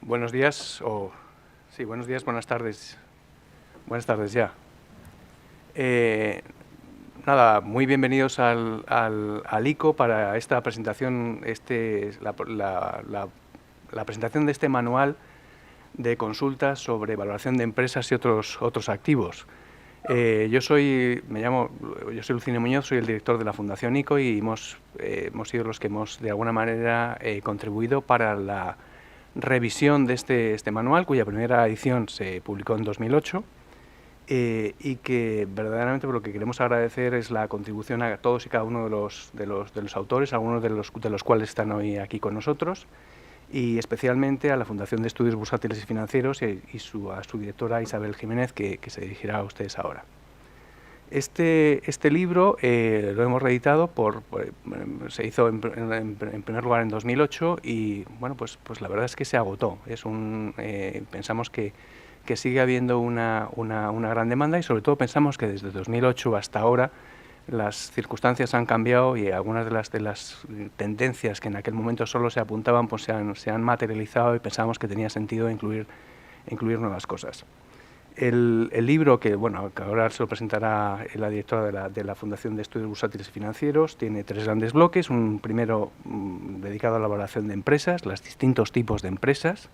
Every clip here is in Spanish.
Buenos días, sí, buenos días, buenas tardes. Buenas tardes ya. Nada, muy bienvenidos al ICO para esta presentación, la presentación de este manual de consultas sobre valoración de empresas y otros activos. Yo soy Lucinio Muñoz, soy el director de la Fundación ICO y hemos sido los que hemos de alguna manera contribuido para la revisión de este manual, cuya primera edición se publicó en 2008 y que verdaderamente lo que queremos agradecer es la contribución a todos y cada uno de los autores, algunos de los cuales están hoy aquí con nosotros, y especialmente a la Fundación de Estudios Bursátiles y Financieros y a su directora Isabel Jiménez, que se dirigirá a ustedes ahora. Este libro lo hemos reeditado, se hizo en primer lugar en 2008 y bueno, pues la verdad es que se agotó. Pensamos que sigue habiendo una gran demanda y sobre todo pensamos que desde 2008 hasta ahora las circunstancias han cambiado y algunas de las tendencias que en aquel momento solo se apuntaban pues se han materializado y pensamos que tenía sentido incluir nuevas cosas. El libro, que ahora se lo presentará la directora de la Fundación de Estudios Bursátiles y Financieros, tiene tres grandes bloques. Un primero dedicado a la valoración de empresas, los distintos tipos de empresas.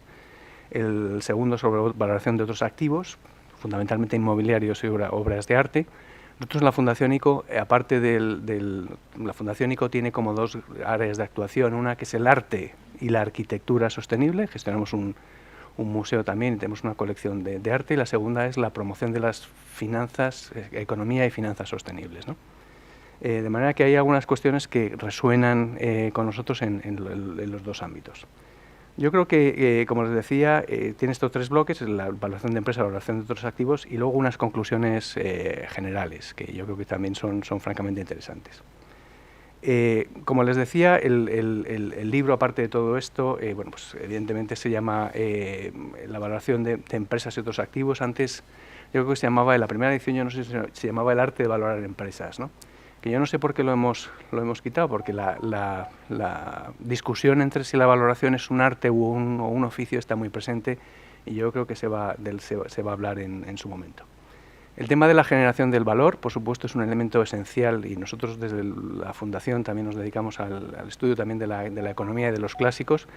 El segundo sobre valoración de otros activos, fundamentalmente inmobiliarios y obras de arte. Nosotros la Fundación ICO, aparte la Fundación ICO tiene como dos áreas de actuación. Una que es el arte y la arquitectura sostenible. Gestionamos un museo también y tenemos una colección de arte, y la segunda es la promoción de las finanzas, economía y finanzas sostenibles, ¿no? De manera que hay algunas cuestiones que resuenan con nosotros en los dos ámbitos. Yo creo que, como les decía, tiene estos tres bloques: la valoración de empresas, la valoración de otros activos y luego unas conclusiones generales, que yo creo que también son francamente interesantes. Como les decía, el libro, aparte de todo esto, pues evidentemente se llama la valoración de empresas y otros activos. Antes yo creo que se llamaba, en la primera edición, yo no sé si se llamaba el arte de valorar empresas, ¿no? Que yo no sé por qué lo hemos quitado, porque la discusión entre si la valoración es un arte o un oficio está muy presente y yo creo que se va a hablar en su momento. El tema de la generación del valor, por supuesto, es un elemento esencial y nosotros desde la Fundación también nos dedicamos al estudio también de la economía y de los clásicos,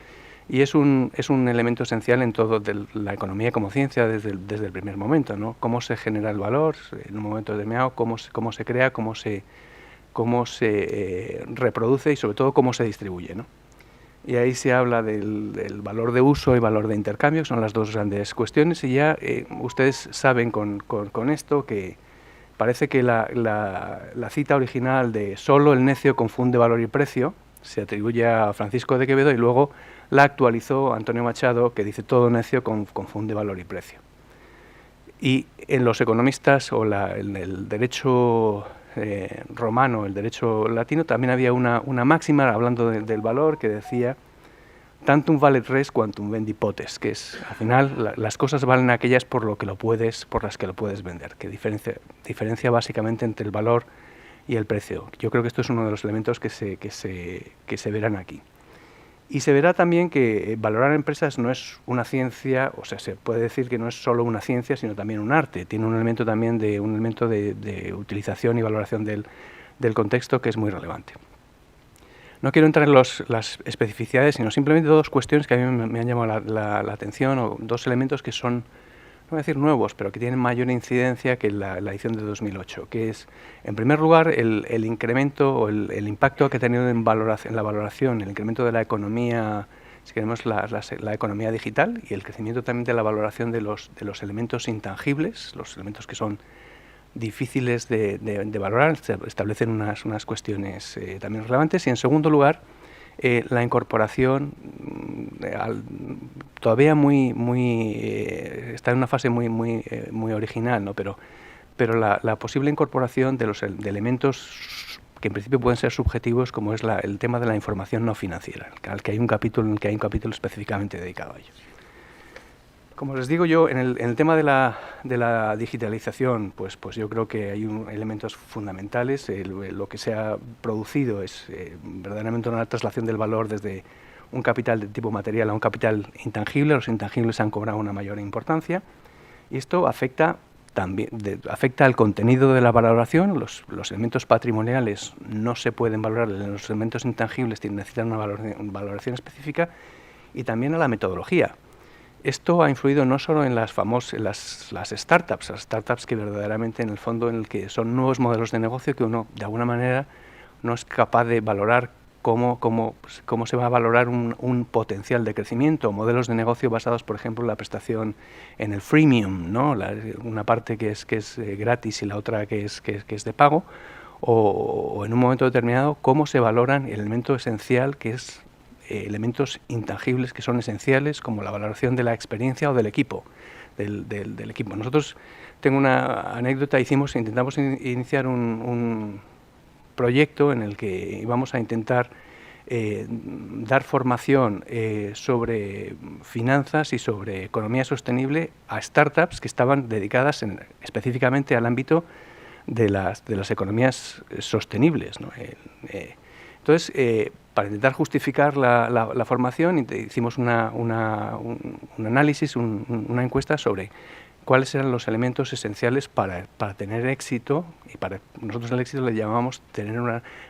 y es un elemento esencial en todo la economía como ciencia desde el primer momento, ¿no? Cómo se genera el valor en un momento determinado, cómo se crea, cómo se reproduce y sobre todo cómo se distribuye, ¿no? Y ahí se habla del valor de uso y valor de intercambio, que son las dos grandes cuestiones, y ya ustedes saben con esto que parece que la cita original de "solo el necio confunde valor y precio" se atribuye a Francisco de Quevedo, y luego la actualizó Antonio Machado, que dice "todo necio confunde valor y precio". Y en los economistas o en el derecho romano, el derecho latino, también había una máxima hablando del valor que decía "tantum valet res quantum vendi potes", que es, al final, las cosas valen aquellas por las que lo puedes vender, que diferencia básicamente entre el valor y el precio. Yo creo que esto es uno de los elementos que se verán aquí. Y se verá también que valorar empresas no es una ciencia, o sea, se puede decir que no es solo una ciencia, sino también un arte. Tiene un elemento también de utilización y valoración del contexto que es muy relevante. No quiero entrar en las especificidades, sino simplemente dos cuestiones que a mí me han llamado la atención, o dos elementos que son, no voy a decir nuevos, pero que tienen mayor incidencia que la edición de 2008, que es, en primer lugar, el incremento o el impacto que ha tenido en la valoración, el incremento de la economía, si queremos, la economía digital, y el crecimiento también de la valoración de los elementos intangibles, los elementos que son difíciles de valorar. Se establecen unas cuestiones también relevantes. Y en segundo lugar, la incorporación todavía está en una fase muy original, ¿no? Pero la posible incorporación de elementos que en principio pueden ser subjetivos, como es el tema de la información no financiera, al que hay un capítulo específicamente dedicado a ello. Como les digo yo, en el tema de la digitalización, pues yo creo que hay elementos fundamentales. Lo que se ha producido es verdaderamente una traslación del valor desde un capital de tipo material a un capital intangible. Los intangibles han cobrado una mayor importancia y esto afecta también afecta al contenido de la valoración. Los elementos patrimoniales no se pueden valorar, los elementos intangibles necesitan una valoración específica, y también a la metodología. Esto ha influido no solo en las startups que verdaderamente en el fondo en el que son nuevos modelos de negocio que uno de alguna manera no es capaz de valorar cómo se va a valorar un potencial de crecimiento, modelos de negocio basados, por ejemplo, en la prestación en el freemium, ¿no? Una parte que es gratis y la otra que es de pago, o en un momento determinado cómo se valoran el elemento esencial que es elementos intangibles que son esenciales, como la valoración de la experiencia o del equipo, del equipo. Nosotros, tengo una anécdota, intentamos iniciar un proyecto en el que íbamos a intentar dar formación sobre finanzas y sobre economía sostenible a startups que estaban dedicadas específicamente al ámbito de las economías sostenibles, ¿no? Entonces, para intentar justificar la formación, hicimos un análisis, una encuesta sobre cuáles eran los elementos esenciales para tener éxito, y para nosotros el éxito le llamamos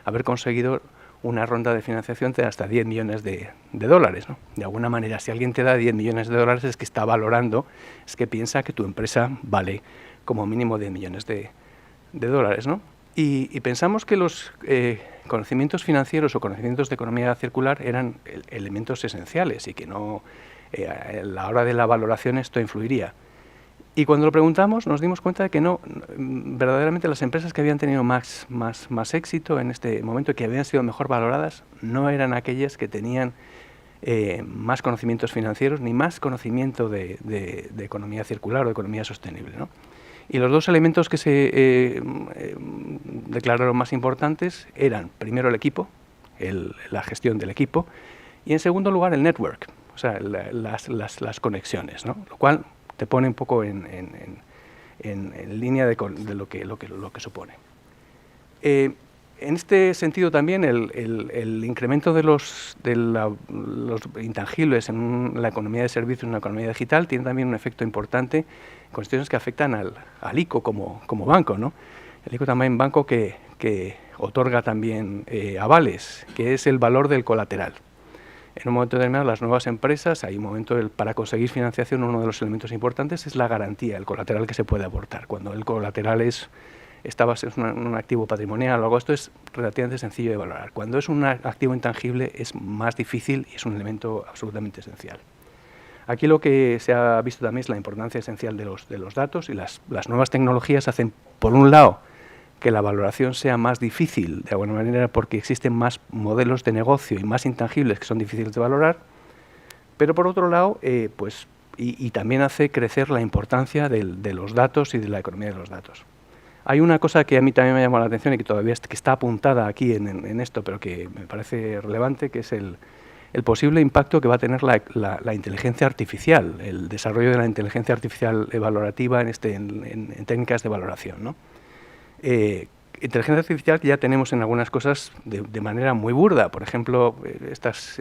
haber conseguido una ronda de financiación de hasta 10 millones de dólares, ¿no? De alguna manera, si alguien te da 10 millones de dólares es que está valorando, es que piensa que tu empresa vale como mínimo 10 millones de dólares, ¿no? Y pensamos que los conocimientos financieros o conocimientos de economía circular eran elementos esenciales y que no, a la hora de la valoración esto influiría. Y cuando lo preguntamos nos dimos cuenta de que no, verdaderamente las empresas que habían tenido más éxito en este momento y que habían sido mejor valoradas no eran aquellas que tenían más conocimientos financieros ni más conocimiento de economía circular o economía sostenible, ¿no? Y los dos elementos que se declararon más importantes eran, primero, el equipo, la gestión del equipo, y en segundo lugar el network, o sea, las conexiones, ¿no? Lo cual te pone un poco en línea de lo que supone. En este sentido también el incremento de los intangibles en la economía de servicios, en una economía digital, tiene también un efecto importante, cuestiones que afectan al ICO como banco, ¿no? El ICO también banco que otorga también avales, que es el valor del colateral. En un momento determinado, las nuevas empresas, hay un momento para conseguir financiación, uno de los elementos importantes es la garantía, el colateral que se puede aportar. Cuando el colateral es un activo patrimonial o algo, esto es relativamente sencillo de valorar. Cuando es un activo intangible es más difícil y es un elemento absolutamente esencial. Aquí lo que se ha visto también es la importancia esencial de los datos, y las nuevas tecnologías hacen, por un lado, que la valoración sea más difícil, de alguna manera, porque existen más modelos de negocio y más intangibles que son difíciles de valorar, pero por otro lado, y también hace crecer la importancia de los datos y de la economía de los datos. Hay una cosa que a mí también me ha llamado la atención y que todavía está apuntada aquí en esto, pero que me parece relevante, que es el posible impacto que va a tener la inteligencia artificial, el desarrollo de la inteligencia artificial valorativa en técnicas de valoración, ¿no? Inteligencia artificial ya tenemos en algunas cosas de manera muy burda. Por ejemplo, estas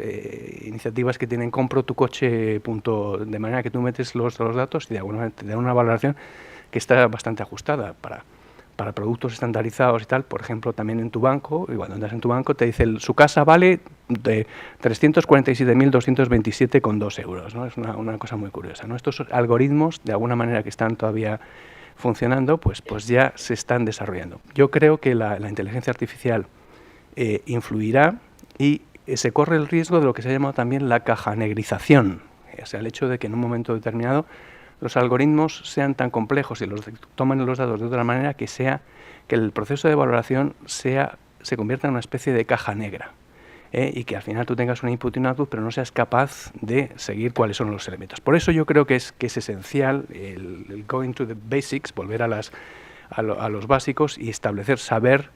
iniciativas que tienen compro tu coche, de manera que tú metes los datos y de alguna manera te da una valoración que está bastante ajustada para productos estandarizados y tal. Por ejemplo, también en tu banco, y cuando entras en tu banco te dice su casa vale de 347.227,2 euros, ¿no? Es una cosa muy curiosa, ¿no? Estos algoritmos, de alguna manera, que están todavía funcionando, pues ya se están desarrollando. Yo creo que la inteligencia artificial influirá y se corre el riesgo de lo que se ha llamado también la cajanegrización, o sea, el hecho de que en un momento determinado los algoritmos sean tan complejos y toman los datos de otra manera que el proceso de valoración se convierta en una especie de caja negra, y que al final tú tengas un input y un output, pero no seas capaz de seguir cuáles son los elementos. Por eso yo creo que es esencial el going to the basics, volver a los básicos y saber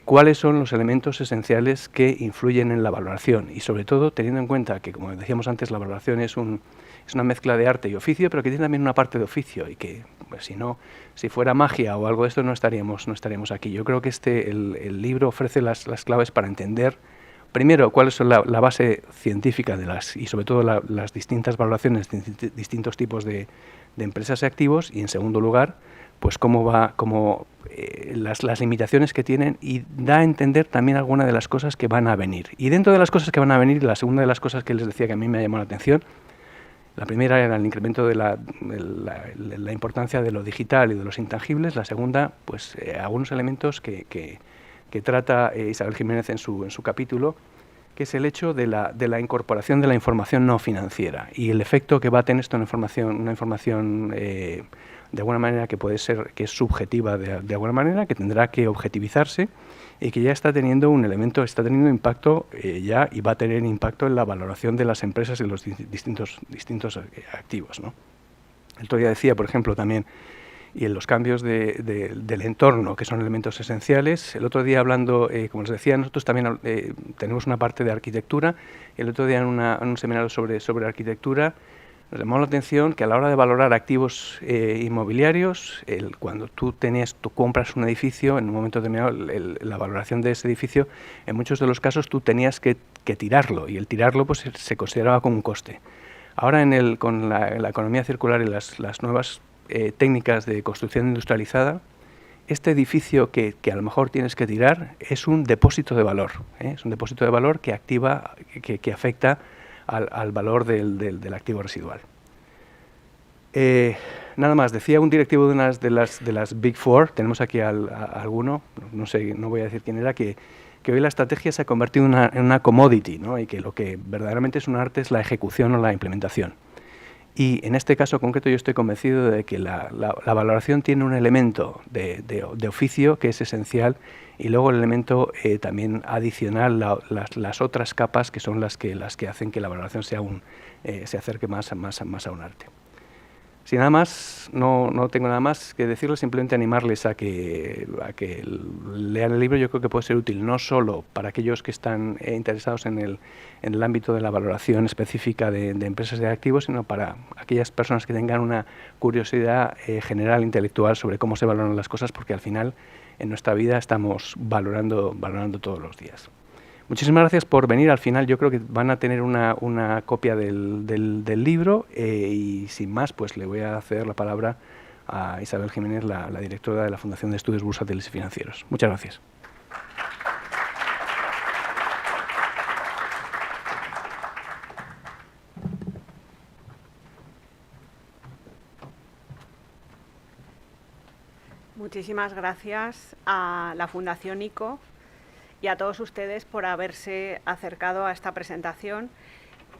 cuáles son los elementos esenciales que influyen en la valoración, y sobre todo teniendo en cuenta que, como decíamos antes, la valoración es una mezcla de arte y oficio, pero que tiene también una parte de oficio, y que pues, si fuera magia o algo de esto no estaríamos aquí. Yo creo que el libro ofrece las claves para entender primero, cuál es la base científica y sobre todo las distintas valoraciones de distintos tipos de empresas y activos, y en segundo lugar, pues las limitaciones que tienen, y da a entender también algunas de las cosas que van a venir. Y dentro de las cosas que van a venir, la segunda de las cosas que les decía que a mí me ha llamado la atención, la primera era el incremento de la importancia de lo digital y de los intangibles. La segunda, pues algunos elementos que trata Isabel Jiménez en su capítulo, que es el hecho de la incorporación de la información no financiera y el efecto que va a tener esto en una información de alguna manera que puede ser, que es subjetiva de alguna manera, que tendrá que objetivizarse y que ya está teniendo impacto ya, y va a tener impacto en la valoración de las empresas y los distintos activos, ¿no? El otro día decía, por ejemplo, también, y en los cambios del entorno, que son elementos esenciales. El otro día hablando, como les decía, nosotros también tenemos una parte de arquitectura. El otro día en un seminario sobre arquitectura nos llamó la atención que a la hora de valorar activos inmobiliarios, cuando tú compras un edificio, en un momento determinado, la valoración de ese edificio, en muchos de los casos tú tenías que tirarlo, y el tirarlo pues se consideraba como un coste. Ahora con la economía circular y las nuevas técnicas de construcción industrializada, este edificio que a lo mejor tienes que tirar es un depósito de valor, es un depósito de valor que afecta al valor del activo residual. Nada más, decía un directivo de las Big Four, tenemos aquí a alguno, no sé, no voy a decir quién era, que hoy la estrategia se ha convertido en una commodity, ¿no? Y que lo que verdaderamente es un arte es la ejecución o la implementación. Y en este caso concreto yo estoy convencido de que la valoración tiene un elemento de oficio que es esencial, y luego el elemento también adicional, las otras capas que son las que hacen que la valoración se acerque más a un arte. Sin nada más, no tengo nada más que decirles, simplemente animarles a que lean el libro. Yo creo que puede ser útil no solo para aquellos que están interesados en el ámbito de la valoración específica de empresas de activos, sino para aquellas personas que tengan una curiosidad general, intelectual, sobre cómo se valoran las cosas, porque al final en nuestra vida estamos valorando todos los días. Muchísimas gracias por venir. Al final yo creo que van a tener una copia del libro, y sin más, pues le voy a ceder la palabra a Isabel Jiménez, la directora de la Fundación de Estudios Bursátiles y Financieros. Muchas gracias. Muchísimas gracias a la Fundación ICO y a todos ustedes por haberse acercado a esta presentación.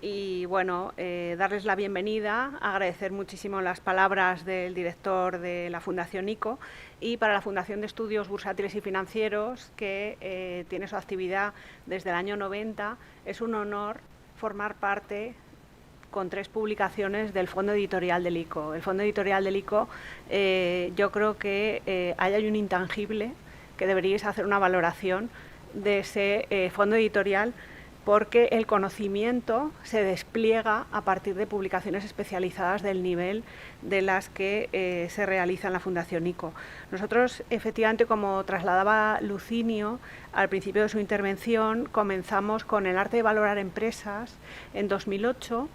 Y bueno, darles la bienvenida, agradecer muchísimo las palabras del director de la Fundación ICO, y para la Fundación de Estudios Bursátiles y Financieros, que tiene su actividad desde el año 90, es un honor formar parte con 3 publicaciones del Fondo Editorial del ICO. El Fondo Editorial del ICO, yo creo que ahí hay un intangible que deberíais hacer una valoración de ese fondo editorial, porque el conocimiento se despliega a partir de publicaciones especializadas del nivel de las que se realiza en la Fundación ICO. Nosotros, efectivamente, como trasladaba Lucinio al principio de su intervención, comenzamos con El arte de valorar empresas en 2008,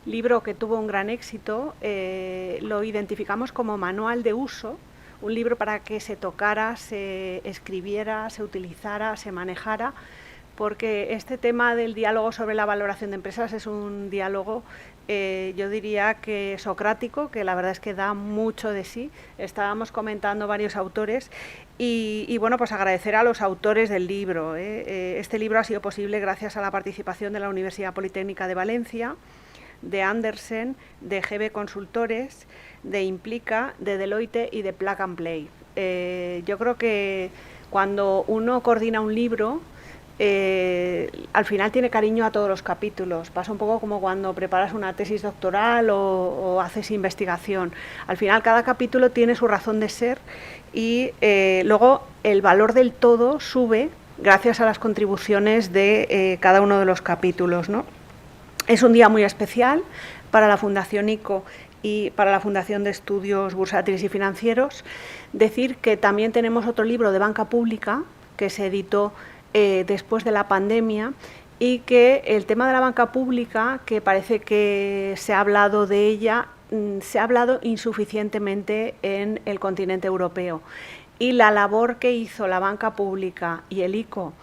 libro que tuvo un gran éxito. Lo identificamos como manual de uso, un libro para que se tocara, se escribiera, se utilizara, se manejara, porque este tema del diálogo sobre la valoración de empresas es un diálogo, yo diría que socrático, que la verdad es que da mucho de sí. Estábamos comentando varios autores y bueno, pues agradecer a los autores del libro. Este libro ha sido posible gracias a la participación de la Universidad Politécnica de Valencia, de Andersen, de GB Consultores, de Implica, de Deloitte y de Plug and Play. Yo creo que cuando uno coordina un libro, al final tiene cariño a todos los capítulos. Pasa un poco como cuando preparas una tesis doctoral o haces investigación. Al final cada capítulo tiene su razón de ser, y luego el valor del todo sube gracias a las contribuciones de cada uno de los capítulos, ¿no? Es un día muy especial para la Fundación ICO y para la Fundación de Estudios Bursátiles y Financieros. Decir que también tenemos otro libro de banca pública que se editó después de la pandemia y que el tema de la banca pública, que parece que se ha hablado de ella, se ha hablado insuficientemente en el continente europeo. Y la labor que hizo la banca pública y el ICO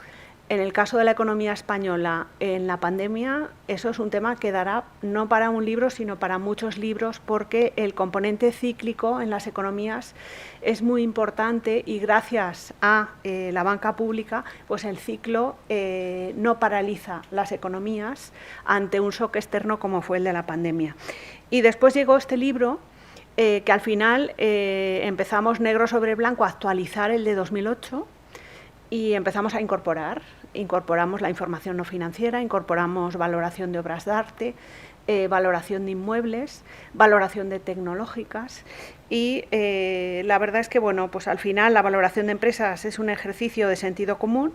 en el caso de la economía española en la pandemia, eso es un tema que dará no para un libro, sino para muchos libros, porque el componente cíclico en las economías es muy importante y gracias a la banca pública, pues el ciclo no paraliza las economías ante un shock externo como fue el de la pandemia. Y después llegó este libro que al final empezamos negro sobre blanco a actualizar el de 2008, y empezamos a incorporamos la información no financiera, incorporamos valoración de obras de arte, valoración de inmuebles, valoración de tecnológicas y la verdad es que bueno, pues al final la valoración de empresas es un ejercicio de sentido común,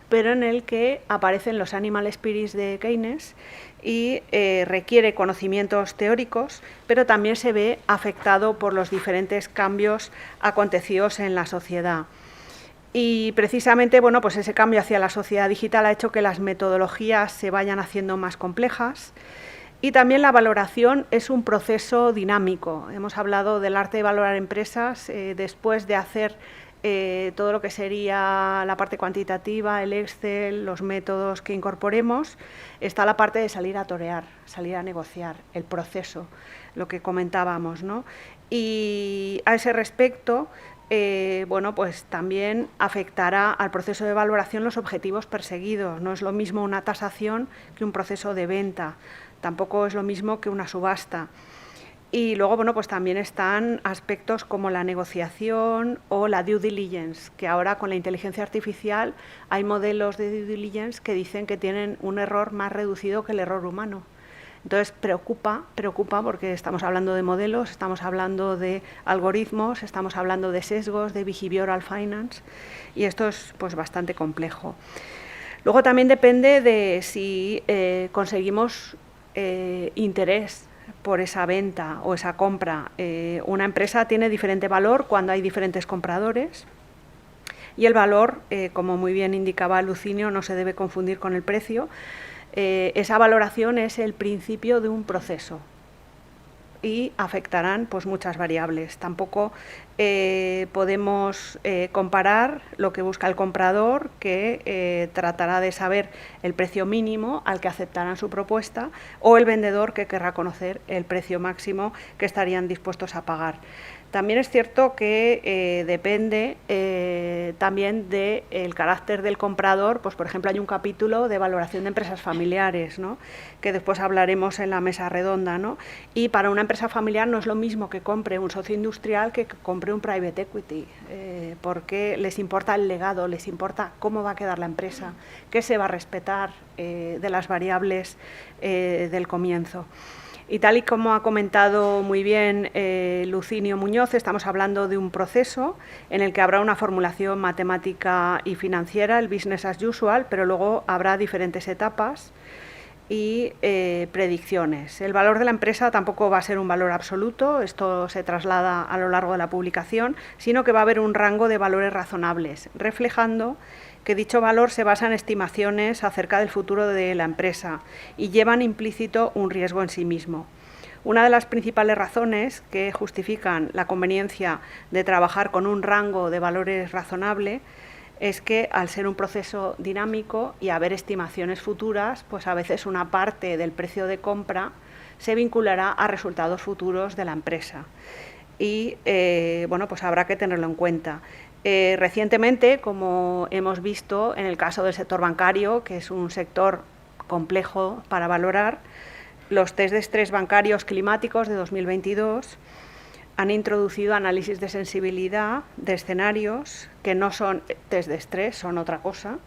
pero en el que aparecen los animal spirits de Keynes y requiere conocimientos teóricos, pero también se ve afectado por los diferentes cambios acontecidos en la sociedad. Y precisamente, bueno, pues ese cambio hacia la sociedad digital ha hecho que las metodologías se vayan haciendo más complejas y también la valoración es un proceso dinámico. Hemos hablado del arte de valorar empresas después de hacer todo lo que sería la parte cuantitativa, el Excel, los métodos que incorporemos, está la parte de salir a torear, salir a negociar, el proceso, lo que comentábamos, ¿no? Y a ese respecto, bueno, pues también afectará al proceso de valoración los objetivos perseguidos. No es lo mismo una tasación que un proceso de venta, tampoco es lo mismo que una subasta. Y luego, bueno, pues también están aspectos como la negociación o la due diligence, que ahora con la inteligencia artificial hay modelos de due diligence que dicen que tienen un error más reducido que el error humano. Entonces preocupa porque estamos hablando de modelos, estamos hablando de algoritmos, estamos hablando de sesgos, de behavioral finance y esto es pues bastante complejo. Luego también depende de si conseguimos interés por esa venta o esa compra. Una empresa tiene diferente valor cuando hay diferentes compradores y el valor, como muy bien indicaba Lucinio, no se debe confundir con el precio. Esa valoración es el principio de un proceso y afectarán pues muchas variables. Tampoco podemos comparar lo que busca el comprador, que tratará de saber el precio mínimo al que aceptarán su propuesta, o el vendedor, que querrá conocer el precio máximo que estarían dispuestos a pagar. También es cierto que depende también del carácter del comprador. Pues, por ejemplo, hay un capítulo de valoración de empresas familiares, ¿no?, que después hablaremos en la mesa redonda, ¿no? Y para una empresa familiar no es lo mismo que compre un socio industrial que compre un private equity, porque les importa el legado, les importa cómo va a quedar la empresa, qué se va a respetar de las variables del comienzo. Y tal y como ha comentado muy bien Lucinio Muñoz, estamos hablando de un proceso en el que habrá una formulación matemática y financiera, el business as usual, pero luego habrá diferentes etapas y predicciones. El valor de la empresa tampoco va a ser un valor absoluto, esto se traslada a lo largo de la publicación, sino que va a haber un rango de valores razonables, reflejando que dicho valor se basa en estimaciones acerca del futuro de la empresa y llevan implícito un riesgo en sí mismo. Una de las principales razones que justifican la conveniencia de trabajar con un rango de valores razonable es que al ser un proceso dinámico y haber estimaciones futuras, pues a veces una parte del precio de compra se vinculará a resultados futuros de la empresa. Y bueno, pues habrá que tenerlo en cuenta. Recientemente, como hemos visto en el caso del sector bancario, que es un sector complejo para valorar, los test de estrés bancarios climáticos de 2022 han introducido análisis de sensibilidad de escenarios que no son test de estrés, son otra cosa,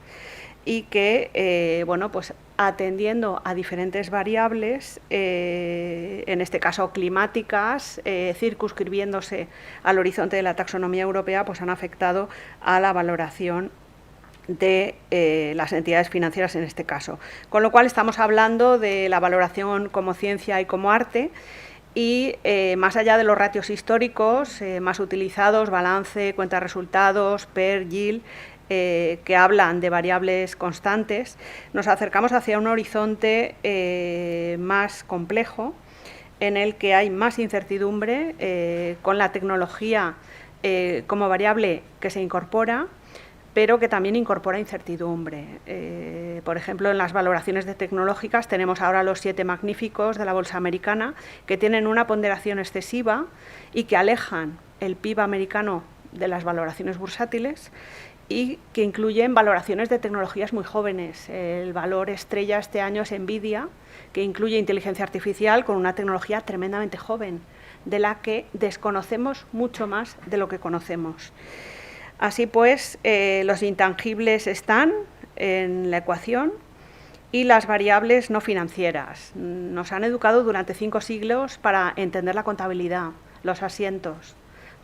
y que, bueno, pues atendiendo a diferentes variables, en este caso climáticas, circunscribiéndose al horizonte de la taxonomía europea, pues han afectado a la valoración de las entidades financieras en este caso. Con lo cual estamos hablando de la valoración como ciencia y como arte, y más allá de los ratios históricos más utilizados, balance, cuenta de resultados, PER, yield, que hablan de variables constantes, nos acercamos hacia un horizonte más complejo, en el que hay más incertidumbre, con la tecnología como variable que se incorpora, pero que también incorpora incertidumbre. Por ejemplo, en las valoraciones de tecnológicas tenemos ahora los 7 magníficos de la bolsa americana, que tienen una ponderación excesiva y que alejan el PIB americano de las valoraciones bursátiles, y que incluyen valoraciones de tecnologías muy jóvenes. El valor estrella este año es Nvidia, que incluye inteligencia artificial con una tecnología tremendamente joven, de la que desconocemos mucho más de lo que conocemos. Así pues, los intangibles están en la ecuación y las variables no financieras. Nos han educado durante 5 siglos para entender la contabilidad, los asientos,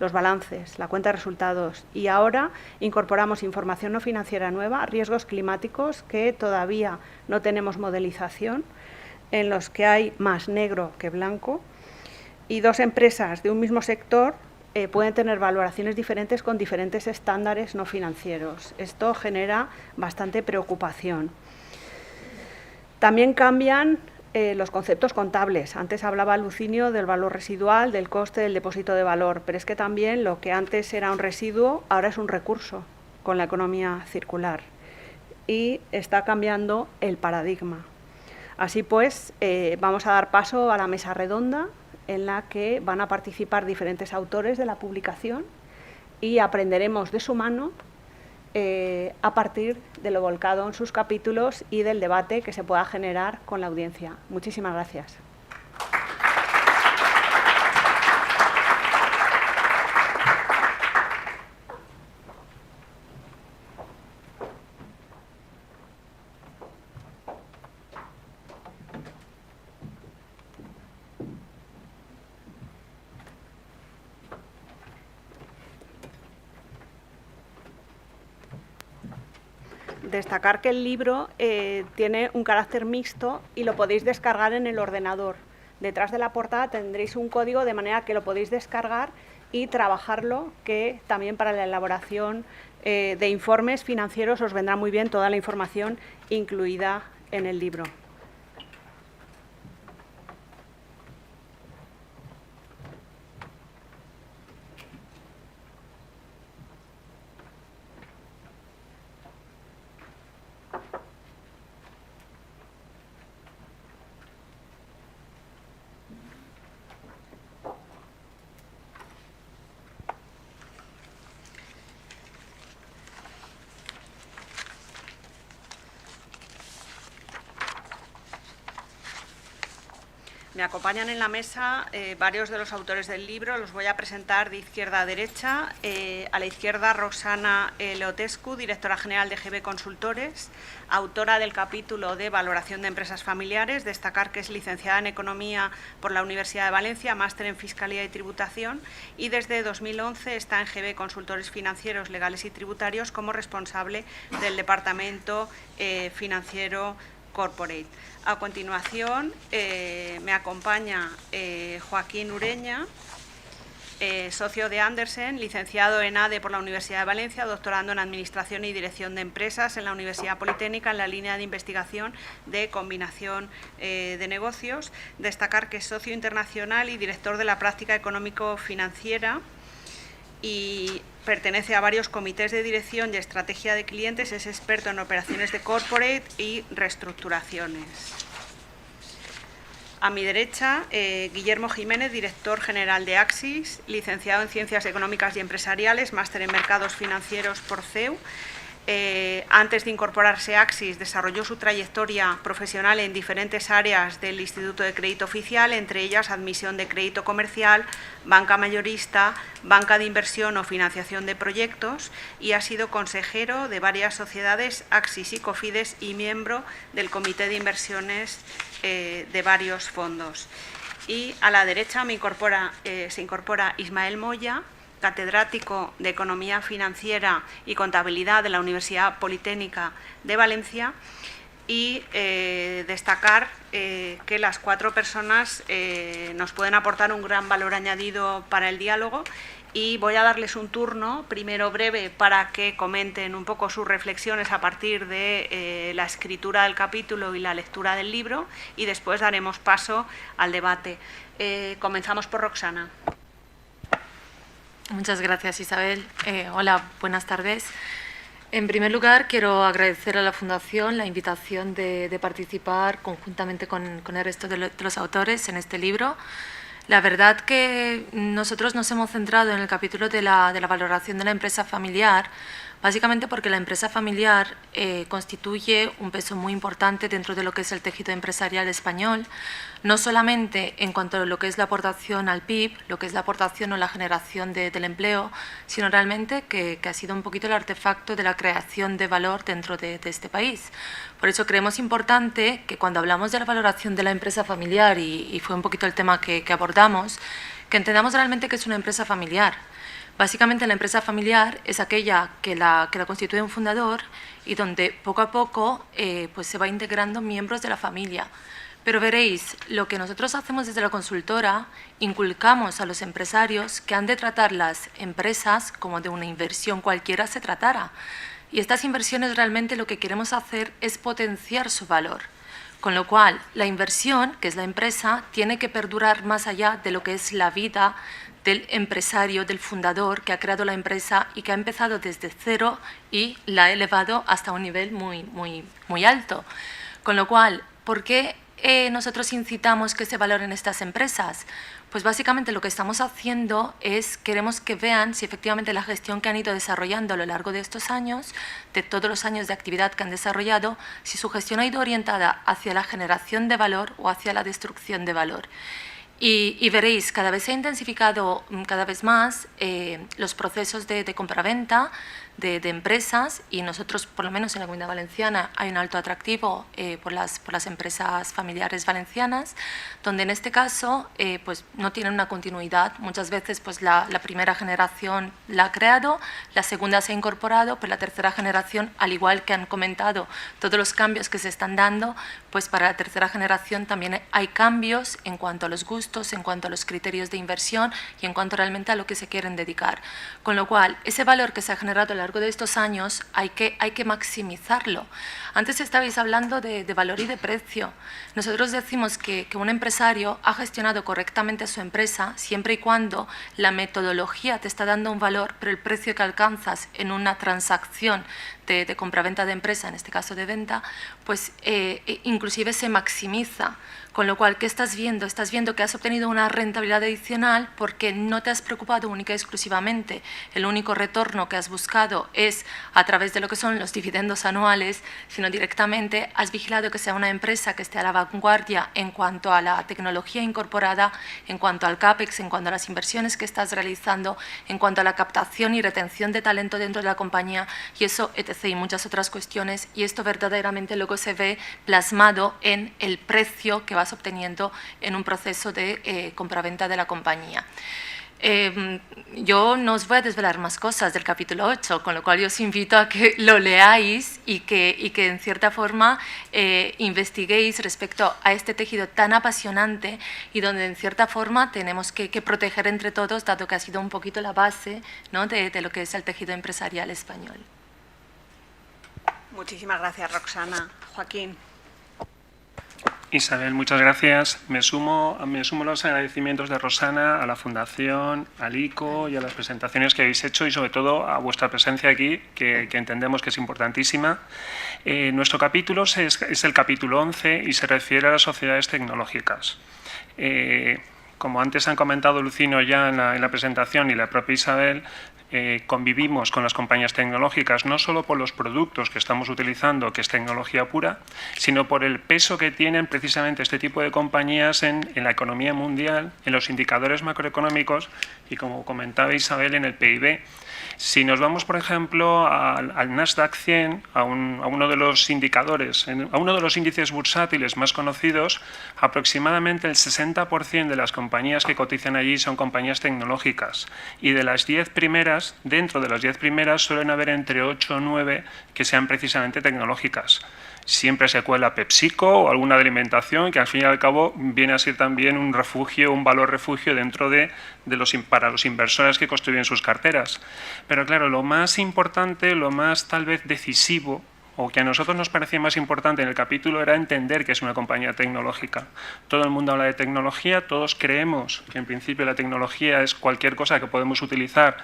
los balances, la cuenta de resultados, y ahora incorporamos información no financiera nueva, riesgos climáticos que todavía no tenemos modelización, en los que hay más negro que blanco, y 2 empresas de un mismo sector pueden tener valoraciones diferentes con diferentes estándares no financieros. Esto genera bastante preocupación. También cambian los conceptos contables. Antes hablaba Lucinio del valor residual, del coste del depósito de valor, pero es que también lo que antes era un residuo ahora es un recurso con la economía circular, y está cambiando el paradigma. Así pues, vamos a dar paso a la mesa redonda, en la que van a participar diferentes autores de la publicación y aprenderemos de su mano a partir de lo volcado en sus capítulos y del debate que se pueda generar con la audiencia. Muchísimas gracias. Destacar que el libro tiene un carácter mixto y lo podéis descargar en el ordenador. Detrás de la portada tendréis un código de manera que lo podéis descargar y trabajarlo, que también para la elaboración de informes financieros os vendrá muy bien toda la información incluida en el libro. Me acompañan en la mesa varios de los autores del libro. Los voy a presentar de izquierda a derecha. A la izquierda, Roxana Leotescu, directora general de GB Consultores, autora del capítulo de valoración de empresas familiares. Destacar que es licenciada en Economía por la Universidad de Valencia, máster en Fiscalía y Tributación, y desde 2011 está en GB Consultores Financieros, Legales y Tributarios como responsable del Departamento Financiero Corporate. A continuación, me acompaña Joaquín Ureña, socio de Andersen, licenciado en ADE por la Universidad de Valencia, doctorando en Administración y Dirección de Empresas en la Universidad Politécnica en la línea de investigación de combinación de negocios. Destacar que es socio internacional y director de la práctica económico-financiera y pertenece a varios comités de dirección y estrategia de clientes, es experto en operaciones de corporate y reestructuraciones. A mi derecha, Guillermo Jiménez, director general de Axis, licenciado en Ciencias Económicas y Empresariales, máster en Mercados Financieros por CEU. Antes de incorporarse a Axis, desarrolló su trayectoria profesional en diferentes áreas del Instituto de Crédito Oficial, entre ellas admisión de crédito comercial, banca mayorista, banca de inversión o financiación de proyectos, y ha sido consejero de varias sociedades Axis y Cofides y miembro del Comité de Inversiones de varios fondos. Y a la derecha se incorpora Ismael Moya, catedrático de Economía Financiera y Contabilidad de la Universidad Politécnica de Valencia, y destacar que las 4 personas nos pueden aportar un gran valor añadido para el diálogo y voy a darles un turno, primero breve, para que comenten un poco sus reflexiones a partir de la escritura del capítulo y la lectura del libro, y después daremos paso al debate. Comenzamos por Roxana. Muchas gracias, Isabel. Hola, buenas tardes. En primer lugar, quiero agradecer a la Fundación la invitación de participar conjuntamente con el resto de los autores en este libro. La verdad que nosotros nos hemos centrado en el capítulo de la valoración de la empresa familiar, básicamente porque la empresa familiar constituye un peso muy importante dentro de lo que es el tejido empresarial español, no solamente en cuanto a lo que es la aportación al PIB, lo que es la aportación o la generación del empleo, sino realmente que ha sido un poquito el artefacto de la creación de valor dentro de este país. Por eso creemos importante que cuando hablamos de la valoración de la empresa familiar, y fue un poquito el tema que abordamos, que entendamos realmente que es una empresa familiar. Básicamente la empresa familiar es aquella que la constituye un fundador y donde poco a poco pues se va integrando miembros de la familia. Pero veréis, lo que nosotros hacemos desde la consultora, inculcamos a los empresarios que han de tratar las empresas como de una inversión cualquiera se tratara. Y estas inversiones realmente lo que queremos hacer es potenciar su valor. Con lo cual, la inversión, que es la empresa, tiene que perdurar más allá de lo que es la vida del empresario, del fundador que ha creado la empresa y que ha empezado desde cero y la ha elevado hasta un nivel muy alto. Con lo cual, ¿por qué nosotros incitamos que se valoren estas empresas? Pues básicamente lo que estamos haciendo es, queremos que vean si efectivamente la gestión que han ido desarrollando a lo largo de estos años, de todos los años de actividad que han desarrollado, si su gestión ha ido orientada hacia la generación de valor o hacia la destrucción de valor. Y veréis, cada vez se ha intensificado cada vez más los procesos de compraventa de empresas, y nosotros, por lo menos en la Comunidad Valenciana, hay un alto atractivo por las empresas familiares valencianas, donde en este caso pues no tienen una continuidad. Muchas veces pues la primera generación la ha creado, la segunda se ha incorporado, pero la tercera generación, al igual que han comentado todos los cambios que se están dando, pues para la tercera generación también hay cambios en cuanto a los gustos, en cuanto a los criterios de inversión y en cuanto realmente a lo que se quieren dedicar. Con lo cual, ese valor que se ha generado a lo largo de estos años hay que maximizarlo. Antes estabais hablando de valor y de precio. Nosotros decimos que un empresario ha gestionado correctamente su empresa siempre y cuando la metodología te está dando un valor, pero el precio que alcanzas en una transacción de compraventa de empresa, en este caso de venta, pues inclusive se maximiza. Con lo cual, ¿qué estás viendo? Estás viendo que has obtenido una rentabilidad adicional porque no te has preocupado única y exclusivamente. El único retorno que has buscado es a través de lo que son los dividendos anuales, sino directamente has vigilado que sea una empresa que esté a la vanguardia en cuanto a la tecnología incorporada, en cuanto al CAPEX, en cuanto a las inversiones que estás realizando, en cuanto a la captación y retención de talento dentro de la compañía, y eso, etc. y muchas otras cuestiones, y esto verdaderamente luego se ve plasmado en el precio que vas obteniendo en un proceso de compraventa de la compañía. Yo no os voy a desvelar más cosas del capítulo 8, con lo cual yo os invito a que lo leáis y que en cierta forma investiguéis respecto a este tejido tan apasionante y donde en cierta forma tenemos que proteger entre todos, dado que ha sido un poquito la base, ¿no?, de lo que es el tejido empresarial español. Muchísimas gracias, Roxana. Joaquín. Isabel, muchas gracias. Me sumo a los agradecimientos de Rosana, a la Fundación, al ICO y a las presentaciones que habéis hecho, y sobre todo a vuestra presencia aquí, que entendemos que es importantísima. Nuestro capítulo es el capítulo 11 y se refiere a las sociedades tecnológicas. Como antes han comentado Lucino ya en la presentación y la propia Isabel, convivimos con las compañías tecnológicas no solo por los productos que estamos utilizando, que es tecnología pura, sino por el peso que tienen precisamente este tipo de compañías en la economía mundial, en los indicadores macroeconómicos y, como comentaba Isabel, en el PIB. Si nos vamos, por ejemplo, al Nasdaq 100, a uno de los indicadores, a uno de los índices bursátiles más conocidos, aproximadamente el 60% de las compañías que cotizan allí son compañías tecnológicas, y de las 10 primeras ellas, dentro de las 10 primeras, suelen haber entre 8 o 9 que sean precisamente tecnológicas. Siempre se cuela PepsiCo o alguna de alimentación, que al fin y al cabo viene a ser también un refugio, un valor refugio dentro para los inversores que construyen sus carteras. Pero claro, lo más importante, lo más tal vez decisivo, o que a nosotros nos parecía más importante en el capítulo, era entender que es una compañía tecnológica. Todo el mundo habla de tecnología, todos creemos que en principio la tecnología es cualquier cosa que podemos utilizar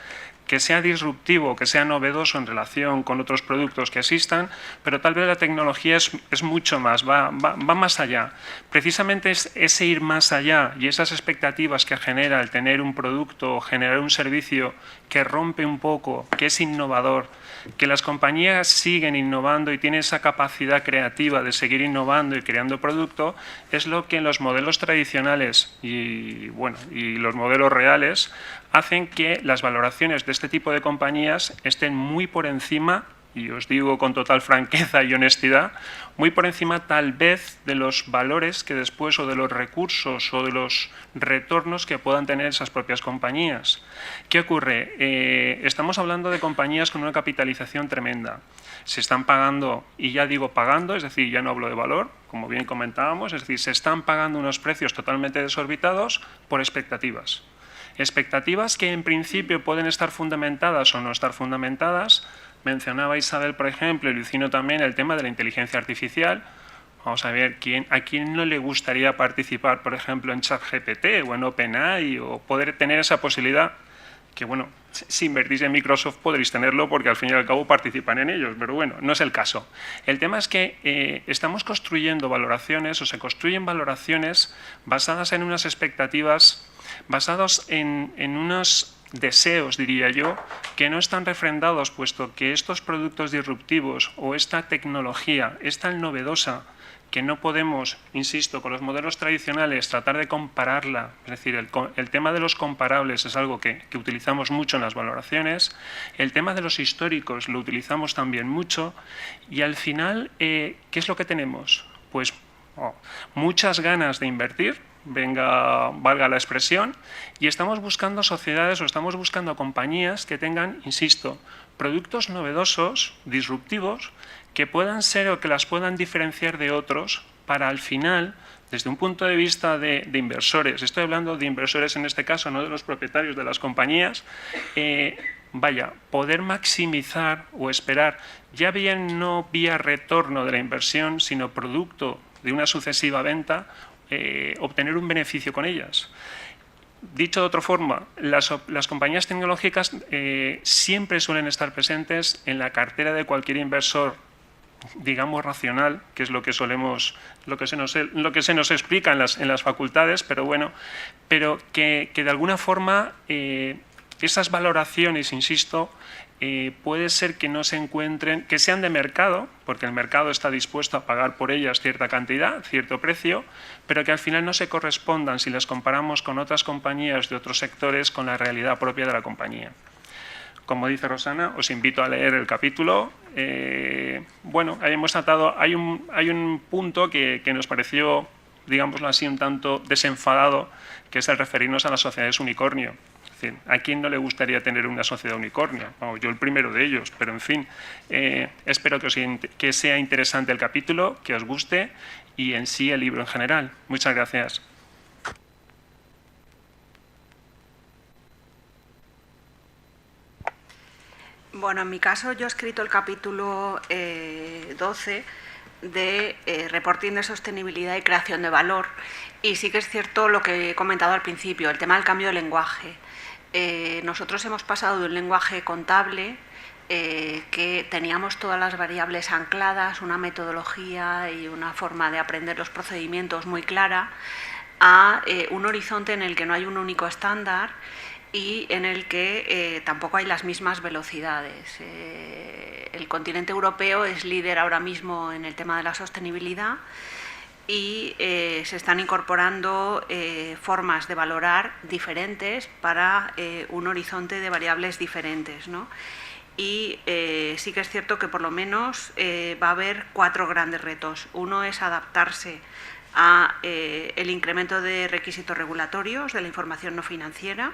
que sea disruptivo, que sea novedoso en relación con otros productos que existan, pero tal vez la tecnología es mucho más, va más allá. Precisamente es ese ir más allá y esas expectativas que genera el tener un producto o generar un servicio que rompe un poco, que es innovador, que las compañías siguen innovando y tienen esa capacidad creativa de seguir innovando y creando producto, es lo que en los modelos tradicionales y los modelos reales hacen que las valoraciones de este tipo de compañías estén muy por encima, y os digo con total franqueza y honestidad, muy por encima tal vez de los valores que después, o de los recursos o de los retornos que puedan tener esas propias compañías. ¿Qué ocurre? Estamos hablando de compañías con una capitalización tremenda. Se están pagando, y ya digo pagando, es decir, ya no hablo de valor, como bien comentábamos, es decir, se están pagando unos precios totalmente desorbitados por expectativas. Expectativas que en principio pueden estar fundamentadas o no estar fundamentadas. Mencionaba Isabel, por ejemplo, y Lucino también, el tema de la inteligencia artificial. Vamos a ver, ¿a quién no le gustaría participar, por ejemplo, en ChatGPT o en OpenAI, o poder tener esa posibilidad? Que bueno, si invertís en Microsoft podréis tenerlo porque al fin y al cabo participan en ellos, pero bueno, no es el caso. El tema es que estamos construyendo valoraciones, o se construyen valoraciones basadas en unas expectativas, basados en unos deseos, diría yo, que no están refrendados, puesto que estos productos disruptivos o esta tecnología es tan novedosa que no podemos, insisto, con los modelos tradicionales tratar de compararla. Es decir, el tema de los comparables es algo que utilizamos mucho en las valoraciones. El tema de los históricos lo utilizamos también mucho. Y al final, ¿qué es lo que tenemos? Pues muchas ganas de invertir, valga la expresión, y estamos buscando sociedades o estamos buscando compañías que tengan, insisto, productos novedosos, disruptivos, que puedan ser o que las puedan diferenciar de otros para al final, desde un punto de vista de inversores, estoy hablando de inversores en este caso, no de los propietarios de las compañías, poder maximizar o esperar, ya bien no vía retorno de la inversión, sino producto de una sucesiva venta, obtener un beneficio con ellas. Dicho de otra forma, las compañías tecnológicas siempre suelen estar presentes en la cartera de cualquier inversor, digamos racional, que es lo que se nos explica en las facultades, pero bueno, que de alguna forma esas valoraciones, insisto, puede ser que no se encuentren, que sean de mercado, porque el mercado está dispuesto a pagar por ellas cierta cantidad, cierto precio, pero que al final no se correspondan, si las comparamos con otras compañías de otros sectores, con la realidad propia de la compañía. Como dice Rosana, os invito a leer el capítulo. Bueno, ahí hemos tratado, hay un punto que nos pareció, digámoslo así, un tanto desenfadado, que es el referirnos a las sociedades unicornio. Es decir, ¿a quién no le gustaría tener una sociedad unicornio? Yo el primero de ellos, pero en fin, espero que sea interesante el capítulo, que os guste y en sí el libro en general. Muchas gracias. Bueno, en mi caso yo he escrito el capítulo 12 de reporting de sostenibilidad y creación de valor, y sí que es cierto lo que he comentado al principio, el tema del cambio de lenguaje. Nosotros hemos pasado de un lenguaje contable que teníamos todas las variables ancladas, una metodología y una forma de aprender los procedimientos muy clara, a un horizonte en el que no hay un único estándar y en el que tampoco hay las mismas velocidades. El continente europeo es líder ahora mismo en el tema de la sostenibilidad y se están incorporando formas de valorar diferentes para un horizonte de variables diferentes, ¿no? Y sí que es cierto que por lo menos va a haber 4 grandes retos. Uno es adaptarse a el incremento de requisitos regulatorios de la información no financiera.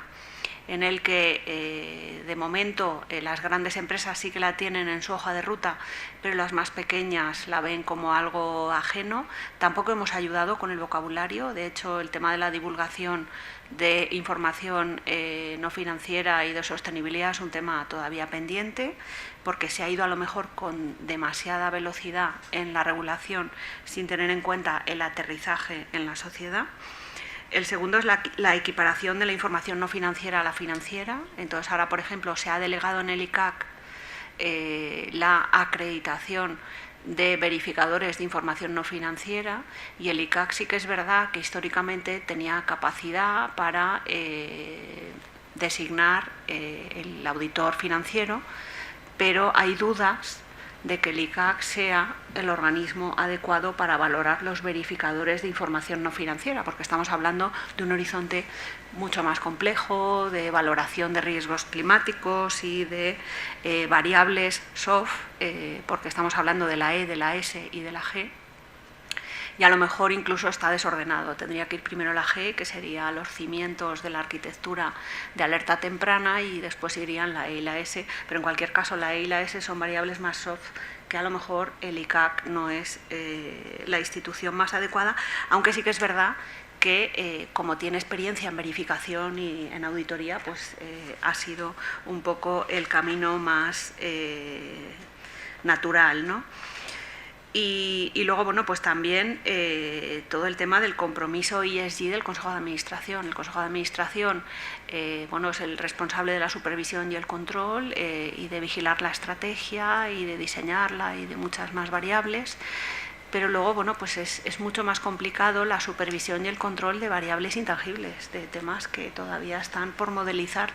en el que de momento las grandes empresas sí que la tienen en su hoja de ruta, pero las más pequeñas la ven como algo ajeno. Tampoco hemos ayudado con el vocabulario. De hecho, el tema de la divulgación de información no financiera y de sostenibilidad es un tema todavía pendiente, porque se ha ido a lo mejor con demasiada velocidad en la regulación sin tener en cuenta el aterrizaje en la sociedad. El segundo es la equiparación de la información no financiera a la financiera. Entonces, ahora, por ejemplo, se ha delegado en el ICAC la acreditación de verificadores de información no financiera, y el ICAC sí que es verdad que históricamente tenía capacidad para designar el auditor financiero, pero hay dudas de que el ICAC sea el organismo adecuado para valorar los verificadores de información no financiera, porque estamos hablando de un horizonte mucho más complejo, de valoración de riesgos climáticos y de variables soft, porque estamos hablando de la E, de la S y de la G. Y a lo mejor incluso está desordenado. Tendría que ir primero la G, que sería los cimientos de la arquitectura de alerta temprana, y después irían la E y la S, pero en cualquier caso la E y la S son variables más soft, que a lo mejor el ICAC no es la institución más adecuada, aunque sí que es verdad que como tiene experiencia en verificación y en auditoría, pues ha sido un poco el camino más natural, ¿no? Y luego, bueno, pues también todo el tema del compromiso ESG del Consejo de Administración. El Consejo de Administración bueno, es el responsable de la supervisión y el control y de vigilar la estrategia y de diseñarla y de muchas más variables. Pero luego, bueno, pues es mucho más complicado la supervisión y el control de variables intangibles, de temas que todavía están por modelizar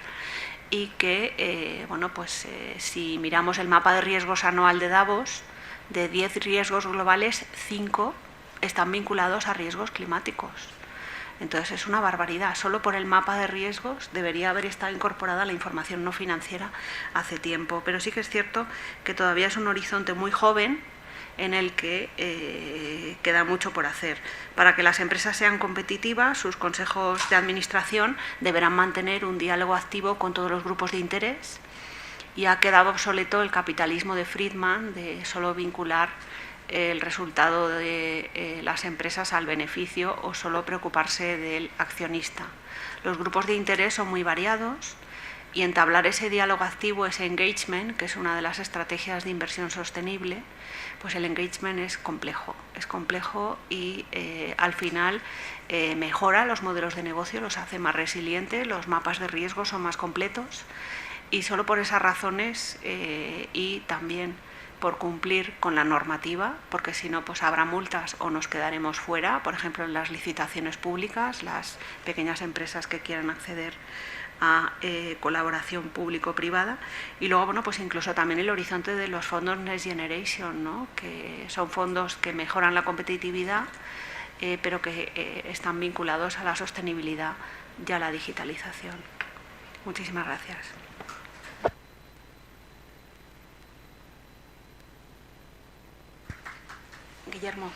y que, bueno, pues si miramos el mapa de riesgos anual de Davos, de 10 riesgos globales, 5 están vinculados a riesgos climáticos. Entonces es una barbaridad. Solo por el mapa de riesgos debería haber estado incorporada la información no financiera hace tiempo. Pero sí que es cierto que todavía es un horizonte muy joven en el que queda mucho por hacer. Para que las empresas sean competitivas, sus consejos de administración deberán mantener un diálogo activo con todos los grupos de interés, y ha quedado obsoleto el capitalismo de Friedman de solo vincular el resultado de las empresas al beneficio o solo preocuparse del accionista. Los grupos de interés son muy variados, y entablar ese diálogo activo, ese engagement, que es una de las estrategias de inversión sostenible, pues el engagement es complejo y al final mejora los modelos de negocio, los hace más resilientes, los mapas de riesgo son más completos. Y solo por esas razones y también por cumplir con la normativa, porque si no, pues habrá multas o nos quedaremos fuera, por ejemplo, en las licitaciones públicas, las pequeñas empresas que quieran acceder a colaboración público-privada. Y luego, bueno, pues incluso también el horizonte de los fondos Next Generation, ¿no? Que son fondos que mejoran la competitividad, pero que están vinculados a la sostenibilidad y a la digitalización. Muchísimas gracias. Guillermo.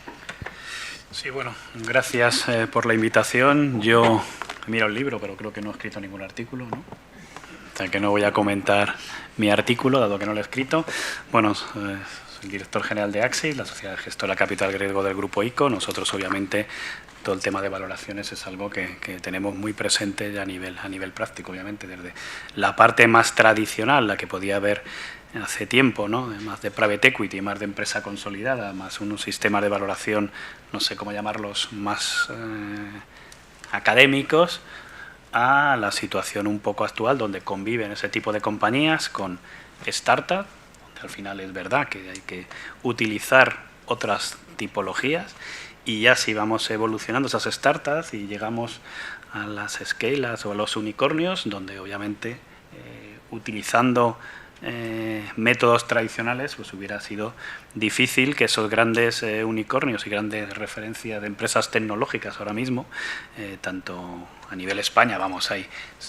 Sí, bueno, gracias por la invitación. Yo miro el libro, pero creo que no he escrito ningún artículo, ¿no? O sea, que no voy a comentar mi artículo, dado que no lo he escrito. Bueno, soy el director general de Axis, la sociedad gestora capital riesgo del grupo ICO. Nosotros, obviamente, todo el tema de valoraciones es algo que tenemos muy presente ya a nivel práctico, obviamente, desde la parte más tradicional, la que podía haber hace tiempo, ¿no? Más de private equity, más de empresa consolidada, más un sistema de valoración, no sé cómo llamarlos, más académicos, a la situación un poco actual donde conviven ese tipo de compañías con startups, donde al final es verdad que hay que utilizar otras tipologías, y ya si vamos evolucionando esas startups y llegamos a las scale-ups o a los unicornios, donde obviamente utilizando métodos tradicionales, pues hubiera sido difícil que esos grandes unicornios y grandes referencias de empresas tecnológicas ahora mismo, tanto a nivel España, vamos ahí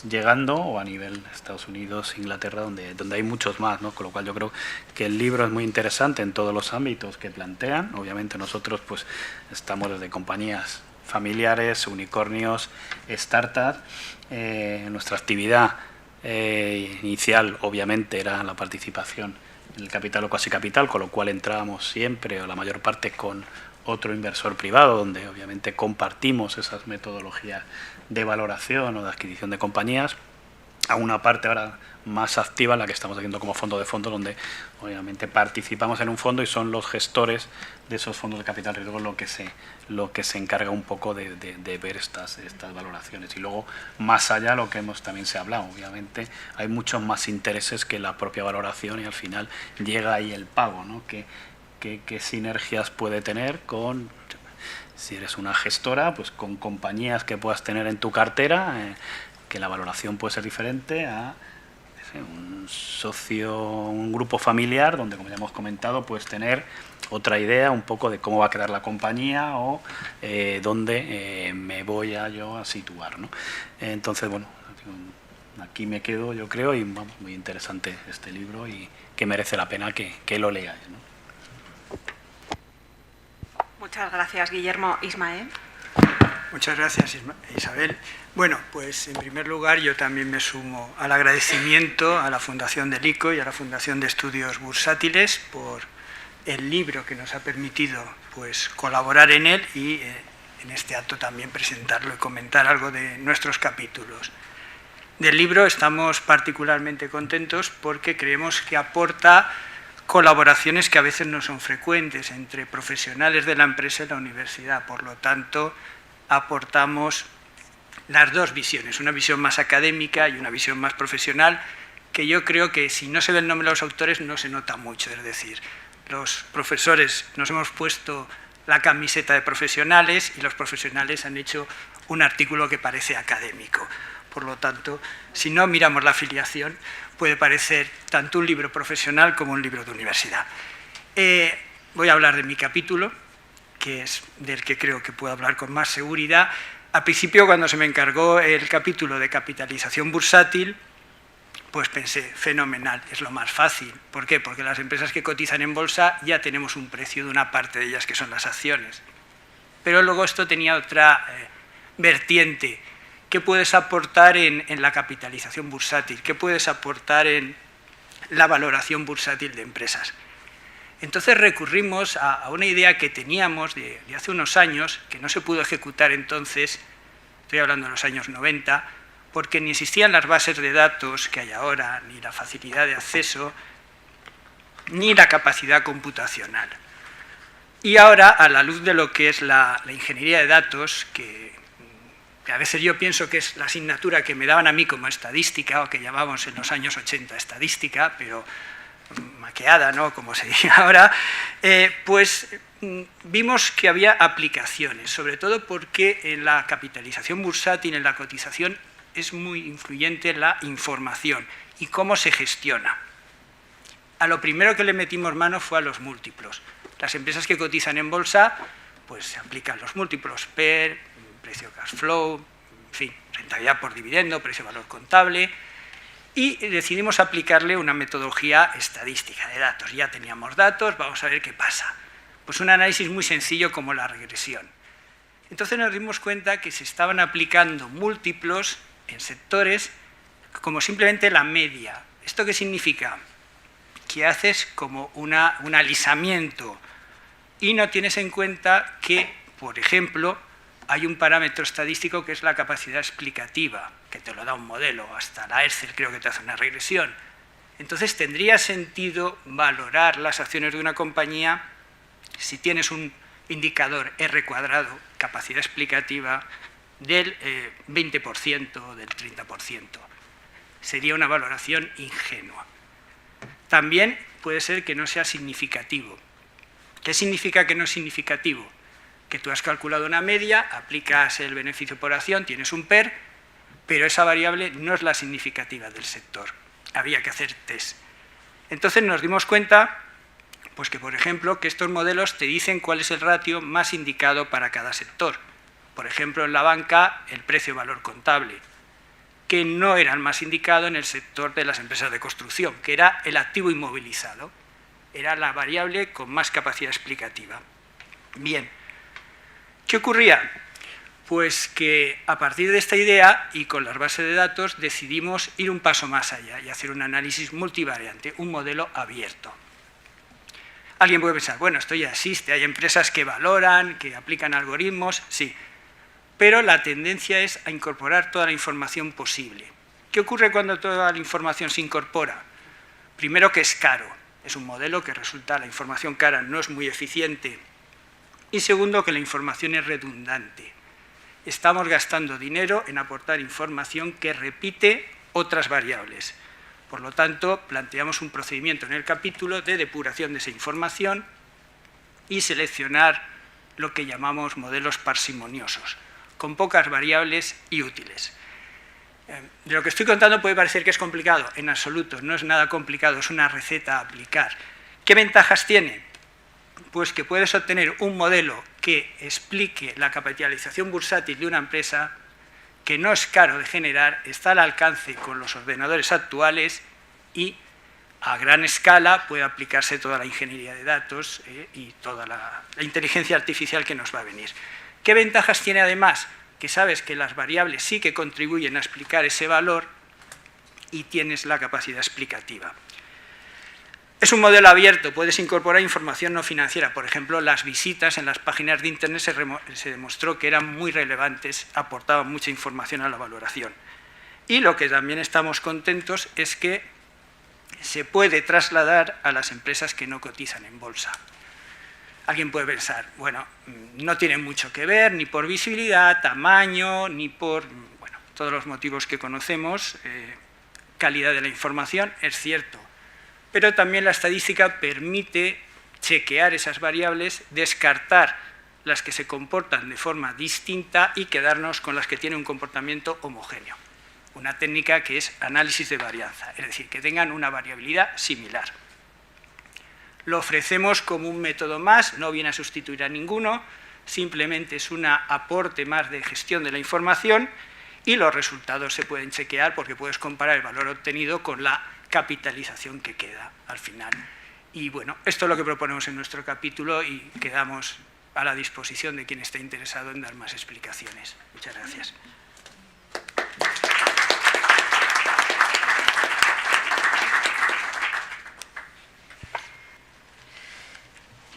llegando, o a nivel Estados Unidos, Inglaterra, donde hay muchos más, ¿no? Con lo cual yo creo que el libro es muy interesante en todos los ámbitos que plantean. Obviamente nosotros pues estamos desde compañías familiares, unicornios, startups. Nuestra actividad inicial, obviamente, era la participación en el capital o cuasi capital, con lo cual entrábamos siempre, o la mayor parte, con otro inversor privado, donde obviamente compartimos esas metodologías de valoración o de adquisición de compañías, a una parte ahora más activa, la que estamos haciendo como fondo de fondos, donde obviamente participamos en un fondo y son los gestores de esos fondos de capital riesgo lo que se encarga un poco de ver estas valoraciones. Y luego, más allá, lo que también se ha hablado, obviamente hay muchos más intereses que la propia valoración, y al final llega ahí el pago, ¿no? ¿Qué sinergias puede tener con, si eres una gestora, pues con compañías que puedas tener en tu cartera, que la valoración puede ser diferente a un socio, un grupo familiar, donde, como ya hemos comentado, puedes tener otra idea un poco de cómo va a quedar la compañía o dónde me voy yo a situar, ¿no? Entonces, bueno, aquí me quedo, yo creo, y vamos, muy interesante este libro y que merece la pena que lo leáis, ¿no? Muchas gracias, Guillermo. Ismael. Muchas gracias, Isabel. Bueno, pues en primer lugar yo también me sumo al agradecimiento a la Fundación del ICO y a la Fundación de Estudios Bursátiles por el libro que nos ha permitido pues colaborar en él y en este acto también presentarlo y comentar algo de nuestros capítulos. Del libro estamos particularmente contentos porque creemos que aporta colaboraciones que a veces no son frecuentes entre profesionales de la empresa y la universidad. Por lo tanto, aportamos las dos visiones, una visión más académica y una visión más profesional, que yo creo que si no se ve el nombre de los autores no se nota mucho. Es decir, los profesores nos hemos puesto la camiseta de profesionales y los profesionales han hecho un artículo que parece académico. Por lo tanto, si no miramos la afiliación, puede parecer tanto un libro profesional como un libro de universidad. Voy a hablar de mi capítulo, que es del que creo que puedo hablar con más seguridad. Al principio, cuando se me encargó el capítulo de capitalización bursátil, pues pensé, fenomenal, es lo más fácil. ¿Por qué? Porque las empresas que cotizan en bolsa ya tenemos un precio de una parte de ellas, que son las acciones. Pero luego esto tenía otra vertiente. ¿Qué puedes aportar en la capitalización bursátil? ¿Qué puedes aportar en la valoración bursátil de empresas? Entonces recurrimos a una idea que teníamos de hace unos años, que no se pudo ejecutar entonces, estoy hablando de los años 90, porque ni existían las bases de datos que hay ahora, ni la facilidad de acceso, ni la capacidad computacional. Y ahora, a la luz de lo que es la ingeniería de datos, que a veces yo pienso que es la asignatura que me daban a mí como estadística, o que llamábamos en los años 80 estadística, pero maqueada, ¿no?, como se dice ahora, pues vimos que había aplicaciones, sobre todo porque en la capitalización bursátil, en la cotización, es muy influyente la información y cómo se gestiona. A lo primero que le metimos mano fue a los múltiplos. Las empresas que cotizan en bolsa, pues se aplican los múltiplos PER, precio cash flow, en fin, rentabilidad por dividendo, precio-valor contable, y decidimos aplicarle una metodología estadística de datos. Ya teníamos datos, vamos a ver qué pasa. Pues un análisis muy sencillo como la regresión. Entonces nos dimos cuenta que se estaban aplicando múltiplos en sectores como simplemente la media. ¿Esto qué significa? Que haces como un alisamiento y no tienes en cuenta que, por ejemplo, hay un parámetro estadístico que es la capacidad explicativa, que te lo da un modelo, hasta la Excel creo que te hace una regresión. Entonces tendría sentido valorar las acciones de una compañía si tienes un indicador R cuadrado, capacidad explicativa, del 20% o del 30%. Sería una valoración ingenua. También puede ser que no sea significativo. ¿Qué significa que no es significativo? Que tú has calculado una media, aplicas el beneficio por acción, tienes un PER, pero esa variable no es la significativa del sector. Había que hacer test. Entonces nos dimos cuenta, pues que, por ejemplo, que estos modelos te dicen cuál es el ratio más indicado para cada sector. Por ejemplo, en la banca, el precio-valor contable, que no era el más indicado en el sector de las empresas de construcción, que era el activo inmovilizado. Era la variable con más capacidad explicativa. Bien. ¿Qué ocurría? Pues que a partir de esta idea y con las bases de datos decidimos ir un paso más allá y hacer un análisis multivariante, un modelo abierto. Alguien puede pensar, bueno, esto ya existe, hay empresas que valoran, que aplican algoritmos, sí, pero la tendencia es a incorporar toda la información posible. ¿Qué ocurre cuando toda la información se incorpora? Primero, que es caro, es un modelo que resulta, la información cara no es muy eficiente, y segundo, que la información es redundante. Estamos gastando dinero en aportar información que repite otras variables. Por lo tanto, planteamos un procedimiento en el capítulo de depuración de esa información y seleccionar lo que llamamos modelos parsimoniosos, con pocas variables y útiles. De lo que estoy contando puede parecer que es complicado. En absoluto, no es nada complicado, es una receta a aplicar. ¿Qué ventajas tiene? Pues que puedes obtener un modelo que explique la capitalización bursátil de una empresa, que no es caro de generar, está al alcance con los ordenadores actuales y a gran escala puede aplicarse toda la ingeniería de datos y toda la inteligencia artificial que nos va a venir. ¿Qué ventajas tiene además? Que sabes que las variables sí que contribuyen a explicar ese valor y tienes la capacidad explicativa. Es un modelo abierto, puedes incorporar información no financiera. Por ejemplo, las visitas en las páginas de Internet se demostró que eran muy relevantes, aportaban mucha información a la valoración. Y lo que también estamos contentos es que se puede trasladar a las empresas que no cotizan en bolsa. Alguien puede pensar, bueno, no tiene mucho que ver, ni por visibilidad, tamaño, ni por todos los motivos que conocemos, calidad de la información, es cierto. Pero también la estadística permite chequear esas variables, descartar las que se comportan de forma distinta y quedarnos con las que tienen un comportamiento homogéneo. Una técnica que es análisis de varianza, es decir, que tengan una variabilidad similar. Lo ofrecemos como un método más, no viene a sustituir a ninguno, simplemente es un aporte más de gestión de la información y los resultados se pueden chequear porque puedes comparar el valor obtenido con la capitalización que queda al final. Y bueno, esto es lo que proponemos en nuestro capítulo y quedamos a la disposición de quien esté interesado en dar más explicaciones. Muchas gracias.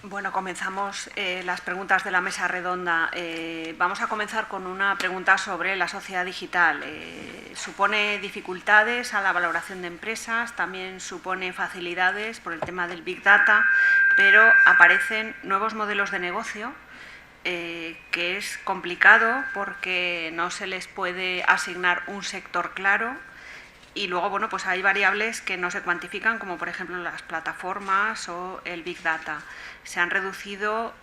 Bueno, comenzamos las preguntas de la mesa redonda. Vamos a comenzar con una pregunta sobre la sociedad digital. ¿Supone dificultades a la valoración de empresas? También supone facilidades por el tema del Big Data, pero aparecen nuevos modelos de negocio que es complicado porque no se les puede asignar un sector claro. Y luego, bueno, pues hay variables que no se cuantifican, como por ejemplo las plataformas o el Big Data. Se han reducido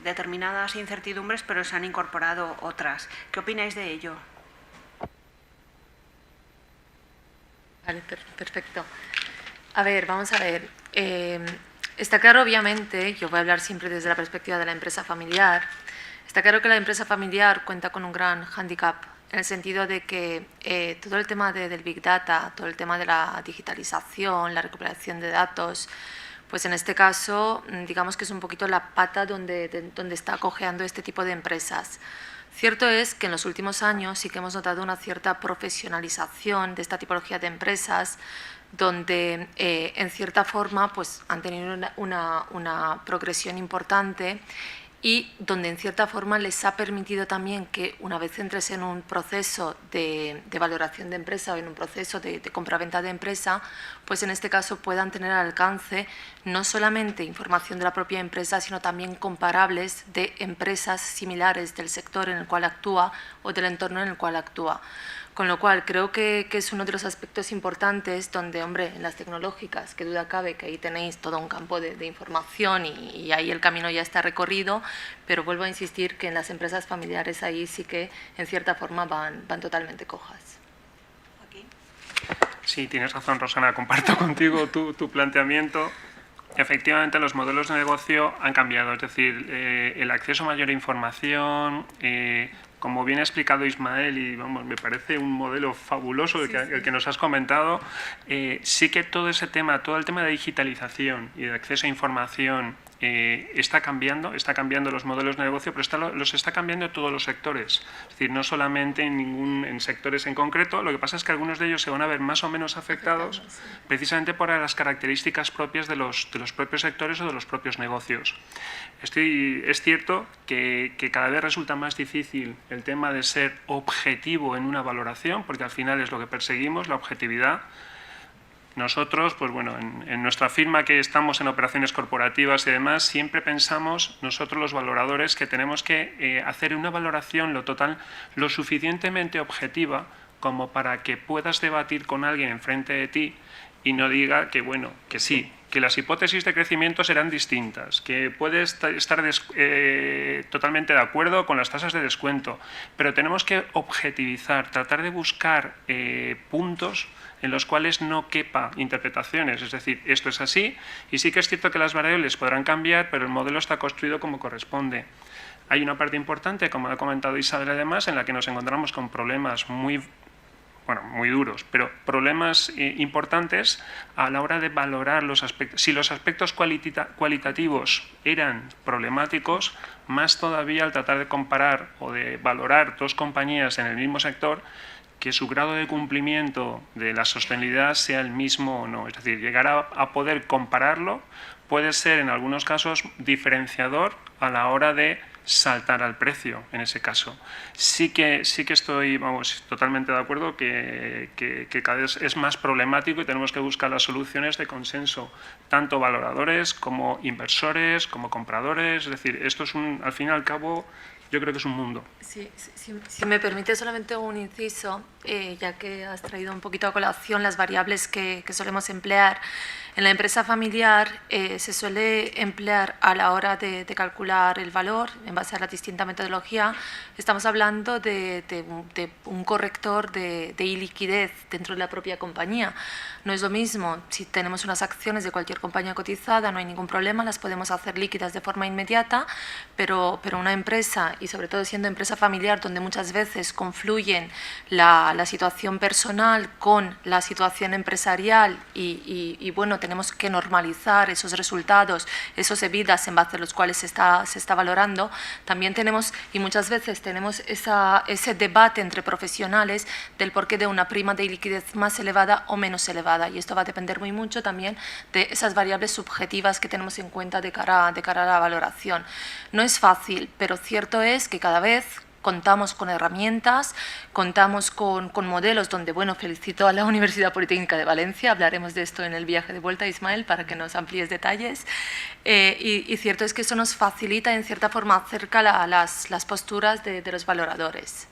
determinadas incertidumbres, pero se han incorporado otras. ¿Qué opináis de ello? Vale, perfecto. A ver, vamos a ver. Está claro, obviamente, yo voy a hablar siempre desde la perspectiva de la empresa familiar. Está claro que la empresa familiar cuenta con un gran hándicap, en el sentido de que todo el tema del Big Data, todo el tema de la digitalización, la recuperación de datos, pues en este caso, digamos que es un poquito la pata donde está cojeando este tipo de empresas. Cierto es que en los últimos años sí que hemos notado una cierta profesionalización de esta tipología de empresas, donde en cierta forma pues, han tenido una progresión importante y donde en cierta forma les ha permitido también que una vez entres en un proceso de valoración de empresa o en un proceso de compraventa de empresa, pues en este caso puedan tener al alcance no solamente información de la propia empresa, sino también comparables de empresas similares del sector en el cual actúa o del entorno en el cual actúa. Con lo cual, creo que es uno de los aspectos importantes donde, hombre, en las tecnológicas, que duda cabe que ahí tenéis todo un campo de información y ahí el camino ya está recorrido, pero vuelvo a insistir que en las empresas familiares ahí sí que, en cierta forma, van totalmente cojas. Aquí. Sí, tienes razón, Rosana, comparto contigo tu planteamiento. Efectivamente, los modelos de negocio han cambiado, es decir, el acceso a mayor información, como bien ha explicado Ismael, y vamos, me parece un modelo fabuloso el que nos has comentado, sí que todo el tema de digitalización y de acceso a información está cambiando los modelos de negocio, pero los está cambiando en todos los sectores. Es decir, no solamente en sectores en concreto, lo que pasa es que algunos de ellos se van a ver más o menos afectados precisamente por las características propias de los propios sectores o de los propios negocios. Es cierto que cada vez resulta más difícil el tema de ser objetivo en una valoración, porque al final es lo que perseguimos, la objetividad. Nosotros, pues bueno, en nuestra firma, que estamos en operaciones corporativas y demás, siempre pensamos nosotros los valoradores que tenemos que hacer una valoración lo suficientemente objetiva como para que puedas debatir con alguien enfrente de ti y no diga que bueno, que sí, que las hipótesis de crecimiento serán distintas, que puedes estar totalmente de acuerdo con las tasas de descuento, pero tenemos que objetivizar, tratar de buscar puntos en los cuales no quepa interpretaciones, es decir, esto es así, y sí que es cierto que las variables podrán cambiar, pero el modelo está construido como corresponde. Hay una parte importante, como ha comentado Isabel además, en la que nos encontramos con problemas muy duros, pero problemas importantes a la hora de valorar los aspectos. Si los aspectos cualitativos eran problemáticos, más todavía al tratar de comparar o de valorar dos compañías en el mismo sector, que su grado de cumplimiento de la sostenibilidad sea el mismo o no. Es decir, llegar a poder compararlo puede ser en algunos casos diferenciador a la hora de saltar al precio en ese caso. Sí que estoy totalmente de acuerdo que cada vez es más problemático y tenemos que buscar las soluciones de consenso, tanto valoradores como inversores, como compradores. Es decir, esto es al fin y al cabo, yo creo que es un mundo. Sí, si me permite solamente un inciso, ya que has traído un poquito a colación las variables que solemos emplear. En la empresa familiar se suele emplear a la hora de calcular el valor en base a la distinta metodología. Estamos hablando de un corrector de iliquidez dentro de la propia compañía. No es lo mismo, si tenemos unas acciones de cualquier compañía cotizada, no hay ningún problema, las podemos hacer líquidas de forma inmediata, pero una empresa, y sobre todo siendo empresa familiar, donde muchas veces confluyen la situación personal con la situación empresarial y bueno, tenemos que normalizar esos resultados, esos EBITDAs en base a los cuales se está valorando, también tenemos, y muchas veces tenemos ese debate entre profesionales del porqué de una prima de liquidez más elevada o menos elevada, y esto va a depender muy mucho también de esas variables subjetivas que tenemos en cuenta de cara a la valoración. No es fácil, pero cierto es que cada vez contamos con herramientas, contamos con modelos donde, bueno, felicito a la Universidad Politécnica de Valencia, hablaremos de esto en el viaje de vuelta, Ismael, para que nos amplíes detalles, y cierto es que eso nos facilita, en cierta forma, acerca las posturas de los valoradores.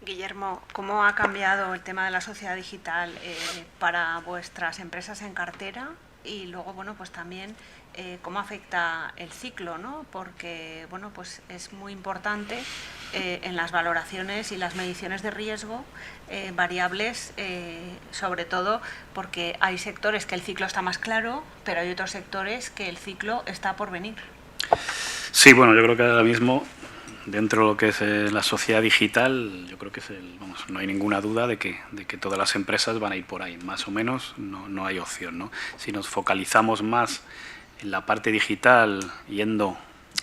Guillermo, ¿cómo ha cambiado el tema de la sociedad digital para vuestras empresas en cartera? Y luego, bueno, pues también cómo afecta el ciclo, ¿no? Porque, bueno, pues es muy importante en las valoraciones y las mediciones de riesgo variables, sobre todo porque hay sectores que el ciclo está más claro, pero hay otros sectores que el ciclo está por venir. Sí, bueno, yo creo que ahora mismo, dentro de lo que es la sociedad digital, yo creo que no hay ninguna duda de que todas las empresas van a ir por ahí, más o menos, no hay opción, ¿no? Si nos focalizamos más en la parte digital, yendo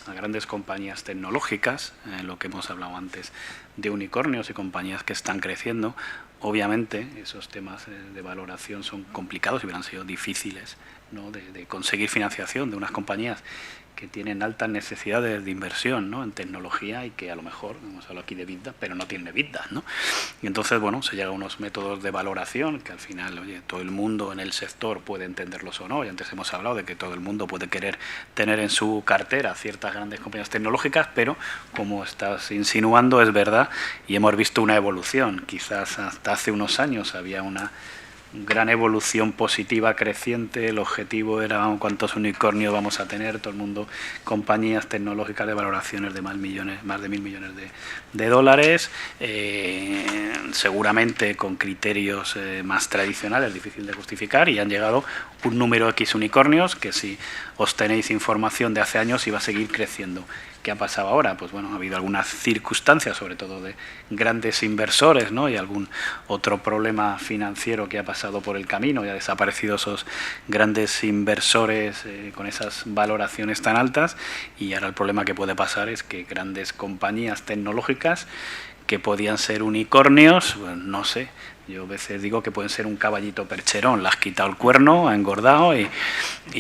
a grandes compañías tecnológicas, lo que hemos hablado antes de unicornios y compañías que están creciendo, obviamente esos temas de valoración son complicados y hubieran sido difíciles, ¿no? de conseguir financiación de unas compañías que tienen altas necesidades de inversión, ¿no? En tecnología y que a lo mejor, hemos hablado aquí de EBITDA, pero no tienen EBITDA, ¿no? Y entonces, bueno, se llega a unos métodos de valoración que al final, oye, todo el mundo en el sector puede entenderlos o no, y antes hemos hablado de que todo el mundo puede querer tener en su cartera ciertas grandes compañías tecnológicas, pero como estás insinuando, es verdad, y hemos visto una evolución. Quizás hasta hace unos años había una gran evolución positiva creciente, el objetivo era cuántos unicornios vamos a tener, todo el mundo, compañías tecnológicas de valoraciones de más de 1.000 millones de dólares, seguramente con criterios más tradicionales, difícil de justificar, y han llegado un número X unicornios que, si os tenéis información de hace años, iba a seguir creciendo. ¿Qué ha pasado ahora? Pues bueno, ha habido algunas circunstancias, sobre todo de grandes inversores, ¿no? Y algún otro problema financiero que ha pasado por el camino y ha desaparecido esos grandes inversores con esas valoraciones tan altas, y ahora el problema que puede pasar es que grandes compañías tecnológicas que podían ser unicornios, pues no sé, yo a veces digo que pueden ser un caballito percherón, le has quitado el cuerno, ha engordado y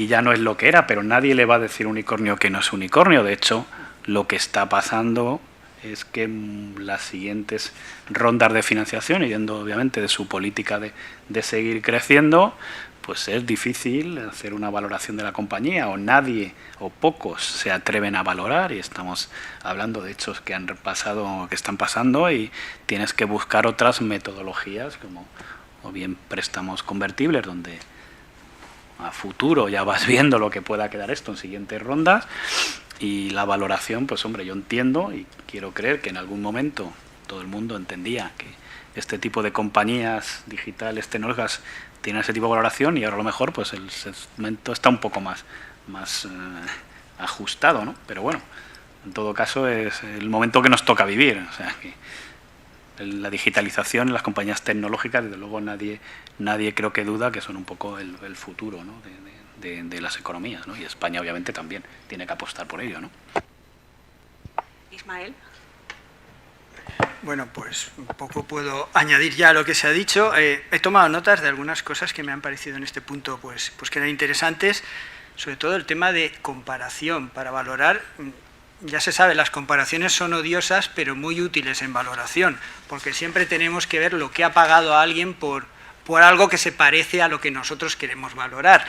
ya no es lo que era, pero nadie le va a decir unicornio que no es unicornio. De hecho, lo que está pasando es que las siguientes rondas de financiación, yendo obviamente de su política de seguir creciendo, pues es difícil hacer una valoración de la compañía, o nadie o pocos se atreven a valorar, y estamos hablando de hechos que han pasado, que están pasando, y tienes que buscar otras metodologías, como o bien préstamos convertibles, donde a futuro ya vas viendo lo que pueda quedar esto en siguientes rondas. Y la valoración, pues hombre, yo entiendo y quiero creer que en algún momento todo el mundo entendía que este tipo de compañías digitales tecnológicas tienen ese tipo de valoración, y ahora a lo mejor pues el segmento está un poco más ajustado, ¿no? Pero bueno, en todo caso es el momento que nos toca vivir. O sea, que la digitalización en las compañías tecnológicas, desde luego nadie creo que duda que son un poco el futuro, ¿no? de las economías, ¿no? Y España obviamente también tiene que apostar por ello, ¿no? Ismael. Bueno, pues un poco puedo añadir ya a lo que se ha dicho. He tomado notas de algunas cosas que me han parecido en este punto pues que eran interesantes, sobre todo el tema de comparación para valorar. Ya se sabe, las comparaciones son odiosas, pero muy útiles en valoración, porque siempre tenemos que ver lo que ha pagado a alguien por algo que se parece a lo que nosotros queremos valorar.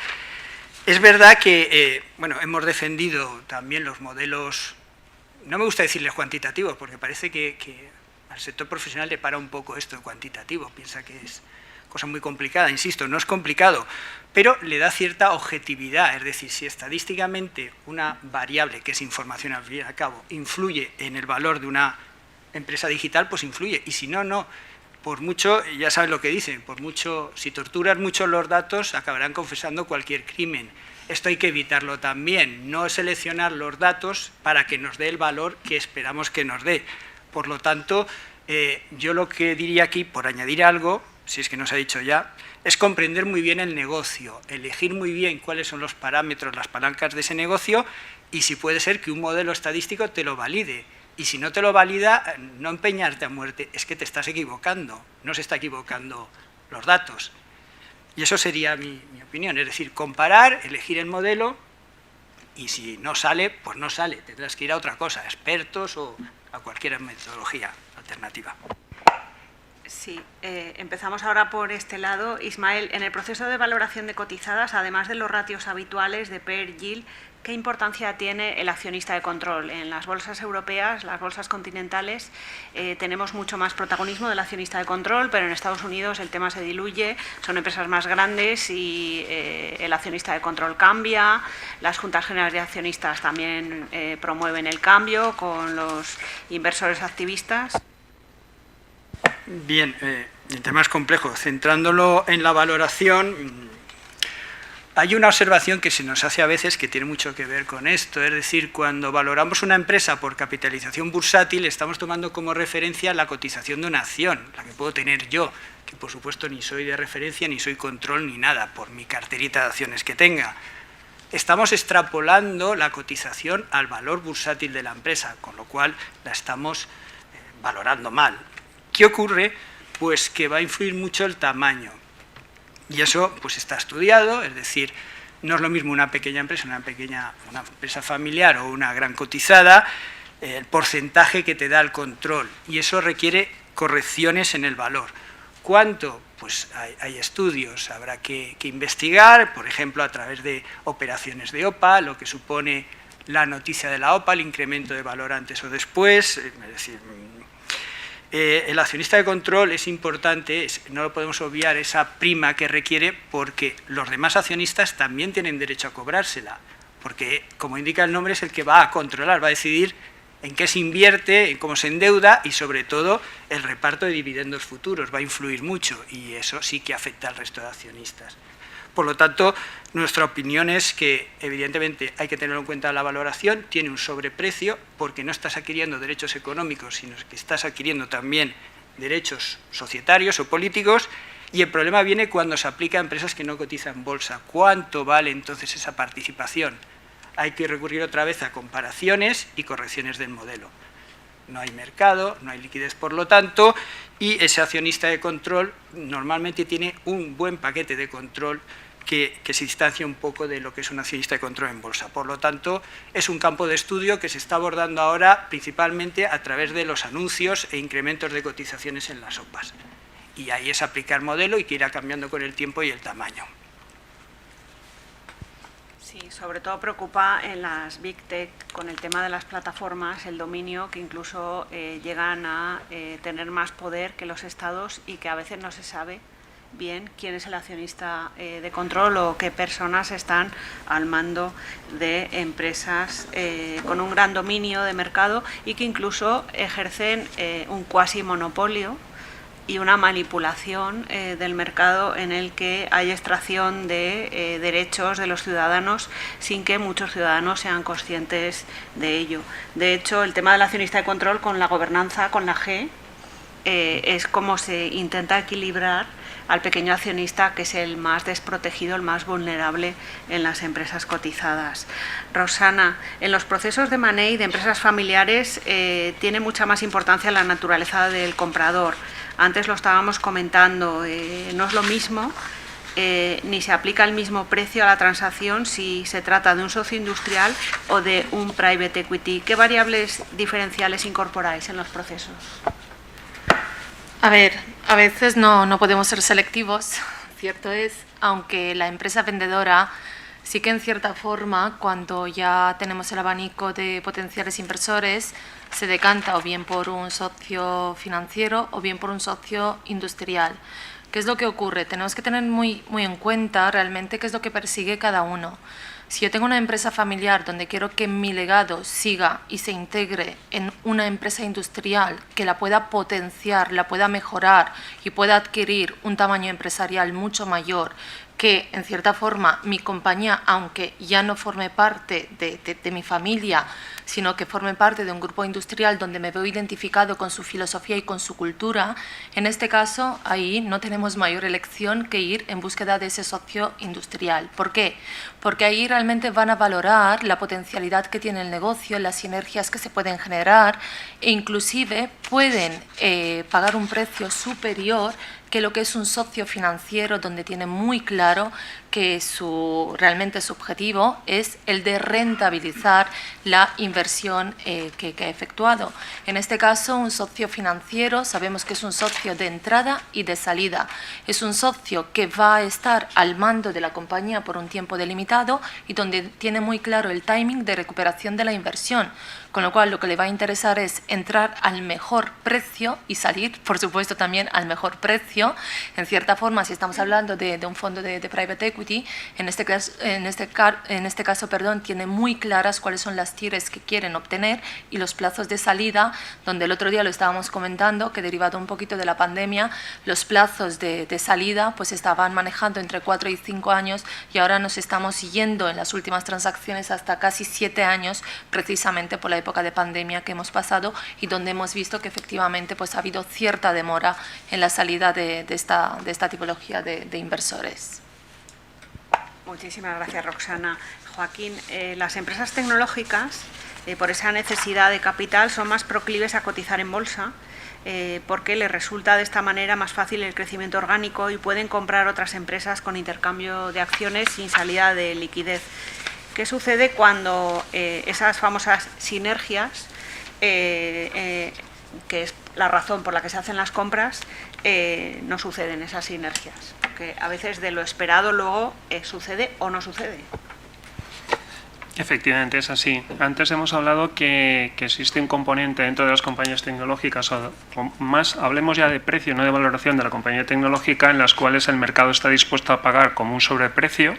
Es verdad que bueno, hemos defendido también los modelos, no me gusta decirles cuantitativos, porque parece que al sector profesional le para un poco esto de cuantitativo, piensa que es cosa muy complicada. Insisto, no es complicado, pero le da cierta objetividad, es decir, si estadísticamente una variable, que es información al fin y al cabo, influye en el valor de una empresa digital, pues influye, y si no, no. Por mucho, ya sabes lo que dicen, por mucho, si torturas mucho los datos, acabarán confesando cualquier crimen. Esto hay que evitarlo también, no seleccionar los datos para que nos dé el valor que esperamos que nos dé. Por lo tanto, yo lo que diría aquí, por añadir algo, si es que no se ha dicho ya, es comprender muy bien el negocio, elegir muy bien cuáles son los parámetros, las palancas de ese negocio, y si puede ser que un modelo estadístico te lo valide. Y si no te lo valida, no empeñarte a muerte, es que te estás equivocando, no se está equivocando los datos. Y eso sería mi opinión, es decir, comparar, elegir el modelo, y si no sale, pues no sale, tendrás que ir a otra cosa, a expertos o a cualquier metodología alternativa. Sí, empezamos ahora por este lado. Ismael, en el proceso de valoración de cotizadas, además de los ratios habituales de PER, yield, ¿qué importancia tiene el accionista de control? En las bolsas europeas, las bolsas continentales, tenemos mucho más protagonismo del accionista de control, pero en Estados Unidos el tema se diluye, son empresas más grandes y el accionista de control cambia, las juntas generales de accionistas también promueven el cambio con los inversores activistas. Bien, el tema es complejo. Centrándolo en la valoración, hay una observación que se nos hace a veces que tiene mucho que ver con esto, es decir, cuando valoramos una empresa por capitalización bursátil, estamos tomando como referencia la cotización de una acción, la que puedo tener yo, que por supuesto ni soy de referencia, ni soy control, ni nada, por mi carterita de acciones que tenga. Estamos extrapolando la cotización al valor bursátil de la empresa, con lo cual la estamos valorando mal. ¿Qué ocurre? Pues que va a influir mucho el tamaño. Y eso pues está estudiado, es decir, no es lo mismo una pequeña empresa, una empresa familiar o una gran cotizada, el porcentaje que te da el control. Y eso requiere correcciones en el valor. ¿Cuánto? Pues hay estudios, habrá que investigar, por ejemplo, a través de operaciones de OPA, lo que supone la noticia de la OPA, el incremento de valor antes o después, es decir, el accionista de control es importante, no lo podemos obviar esa prima que requiere, porque los demás accionistas también tienen derecho a cobrársela, porque como indica el nombre es el que va a controlar, va a decidir en qué se invierte, en cómo se endeuda y sobre todo el reparto de dividendos futuros va a influir mucho y eso sí que afecta al resto de accionistas. Por lo tanto, nuestra opinión es que, evidentemente, hay que tener en cuenta la valoración, tiene un sobreprecio, porque no estás adquiriendo derechos económicos, sino que estás adquiriendo también derechos societarios o políticos, y el problema viene cuando se aplica a empresas que no cotizan en bolsa. ¿Cuánto vale entonces esa participación? Hay que recurrir otra vez a comparaciones y correcciones del modelo. No hay mercado, no hay liquidez, por lo tanto, y ese accionista de control normalmente tiene un buen paquete de control que se distancia un poco de lo que es un accionista de control en bolsa. Por lo tanto, es un campo de estudio que se está abordando ahora principalmente a través de los anuncios e incrementos de cotizaciones en las OPAs. Y ahí es aplicar modelo y que irá cambiando con el tiempo y el tamaño. Sí, sobre todo preocupa en las Big Tech con el tema de las plataformas, el dominio, que incluso llegan a tener más poder que los estados y que a veces no se sabe bien quién es el accionista de control o qué personas están al mando de empresas con un gran dominio de mercado y que incluso ejercen un cuasi monopolio y una manipulación del mercado en el que hay extracción de derechos de los ciudadanos sin que muchos ciudadanos sean conscientes de ello. De hecho, el tema del accionista de control con la gobernanza, con la G, es como se intenta equilibrar al pequeño accionista, que es el más desprotegido, el más vulnerable en las empresas cotizadas. Rosana, en los procesos de M&A de empresas familiares tiene mucha más importancia la naturaleza del comprador. Antes lo estábamos comentando, no es lo mismo, ni se aplica el mismo precio a la transacción si se trata de un socio industrial o de un private equity. ¿Qué variables diferenciales incorporáis en los procesos? A ver, a veces no podemos ser selectivos, cierto es, aunque la empresa vendedora sí que en cierta forma, cuando ya tenemos el abanico de potenciales inversores, se decanta o bien por un socio financiero o bien por un socio industrial. ¿Qué es lo que ocurre? Tenemos que tener muy en cuenta realmente qué es lo que persigue cada uno. Si yo tengo una empresa familiar donde quiero que mi legado siga y se integre en una empresa industrial que la pueda potenciar, la pueda mejorar y pueda adquirir un tamaño empresarial mucho mayor, que en cierta forma mi compañía, aunque ya no forme parte de mi familia, sino que forme parte de un grupo industrial donde me veo identificado con su filosofía y con su cultura, en este caso ahí no tenemos mayor elección que ir en búsqueda de ese socio industrial. ¿Por qué? Porque ahí realmente van a valorar la potencialidad que tiene el negocio, las sinergias que se pueden generar e inclusive pueden pagar un precio superior que lo que es un socio financiero, donde tiene muy claro que realmente su objetivo es el de rentabilizar la inversión que ha efectuado. En este caso, un socio financiero sabemos que es un socio de entrada y de salida. Es un socio que va a estar al mando de la compañía por un tiempo delimitado y donde tiene muy claro el timing de recuperación de la inversión. Con lo cual, lo que le va a interesar es entrar al mejor precio y salir, por supuesto, también al mejor precio. En cierta forma, si estamos hablando de un fondo de private equity, en este caso, tiene muy claras cuáles son las tiers que quieren obtener y los plazos de salida, donde el otro día lo estábamos comentando, que derivado un poquito de la pandemia, los plazos de salida pues estaban manejando entre 4 y 5 años y ahora nos estamos yendo en las últimas transacciones hasta casi 7 años, precisamente por la época de pandemia que hemos pasado y donde hemos visto que efectivamente pues ha habido cierta demora en la salida de esta tipología de inversores. Muchísimas gracias, Roxana. Joaquín, las empresas tecnológicas, por esa necesidad de capital, son más proclives a cotizar en bolsa porque les resulta de esta manera más fácil el crecimiento orgánico y pueden comprar otras empresas con intercambio de acciones sin salida de liquidez. ¿Qué sucede cuando esas famosas sinergias, que es la razón por la que se hacen las compras, no suceden esas sinergias? Porque a veces de lo esperado luego sucede o no sucede. Efectivamente, es así. Antes hemos hablado que existe un componente dentro de las compañías tecnológicas, o más, hablemos ya de precio, no de valoración de la compañía tecnológica, en las cuales el mercado está dispuesto a pagar como un sobreprecio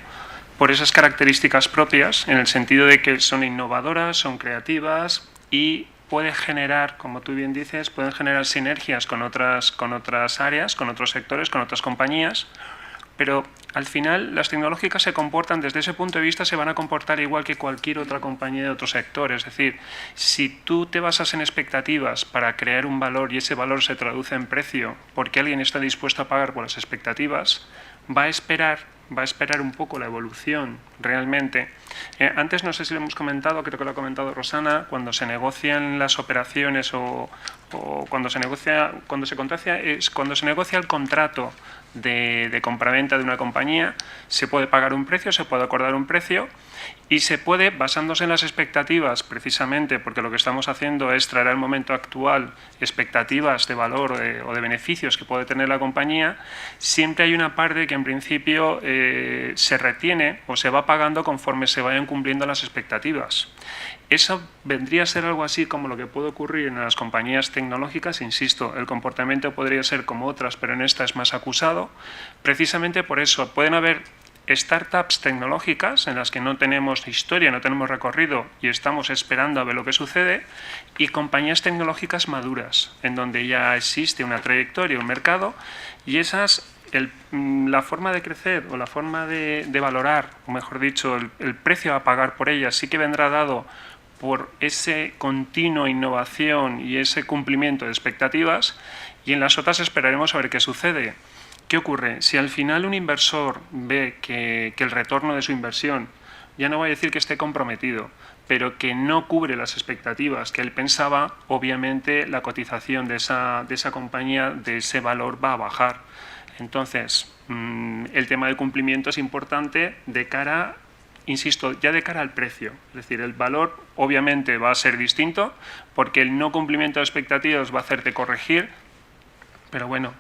por esas características propias, en el sentido de que son innovadoras, son creativas y puede generar, como tú bien dices, pueden generar sinergias con otras áreas, con otros sectores, con otras compañías, pero al final las tecnológicas se comportan, desde ese punto de vista, se van a comportar igual que cualquier otra compañía de otro sector. Es decir, si tú te basas en expectativas para crear un valor y ese valor se traduce en precio porque alguien está dispuesto a pagar por las expectativas, va a esperar un poco la evolución realmente. Antes no sé si lo hemos comentado, creo que lo ha comentado Rosana, cuando se negocian las operaciones o cuando se negocia el contrato de compraventa de una compañía, se puede pagar un precio, se puede acordar un precio y se puede, basándose en las expectativas, precisamente porque lo que estamos haciendo es traer al momento actual expectativas de valor o de beneficios que puede tener la compañía, siempre hay una parte que en principio se retiene o se va pagando conforme se vayan cumpliendo las expectativas. Eso vendría a ser algo así como lo que puede ocurrir en las compañías tecnológicas. Insisto, el comportamiento podría ser como otras, pero en esta es más acusado. Precisamente por eso, pueden haber startups tecnológicas en las que no tenemos historia, no tenemos recorrido y estamos esperando a ver lo que sucede, y compañías tecnológicas maduras, en donde ya existe una trayectoria, un mercado, y esas, la forma de crecer o la forma de valorar, o mejor dicho, el precio a pagar por ellas sí que vendrá dado por ese continuo innovación y ese cumplimiento de expectativas, y en las otras esperaremos a ver qué sucede. ¿Qué ocurre? Si al final un inversor ve que el retorno de su inversión, ya no voy a decir que esté comprometido, pero que no cubre las expectativas que él pensaba, obviamente la cotización de esa compañía, de ese valor, va a bajar. Entonces, el tema del cumplimiento es importante de cara, insisto, ya de cara al precio. Es decir, el valor obviamente va a ser distinto porque el no cumplimiento de expectativas va a hacerte corregir, pero bueno,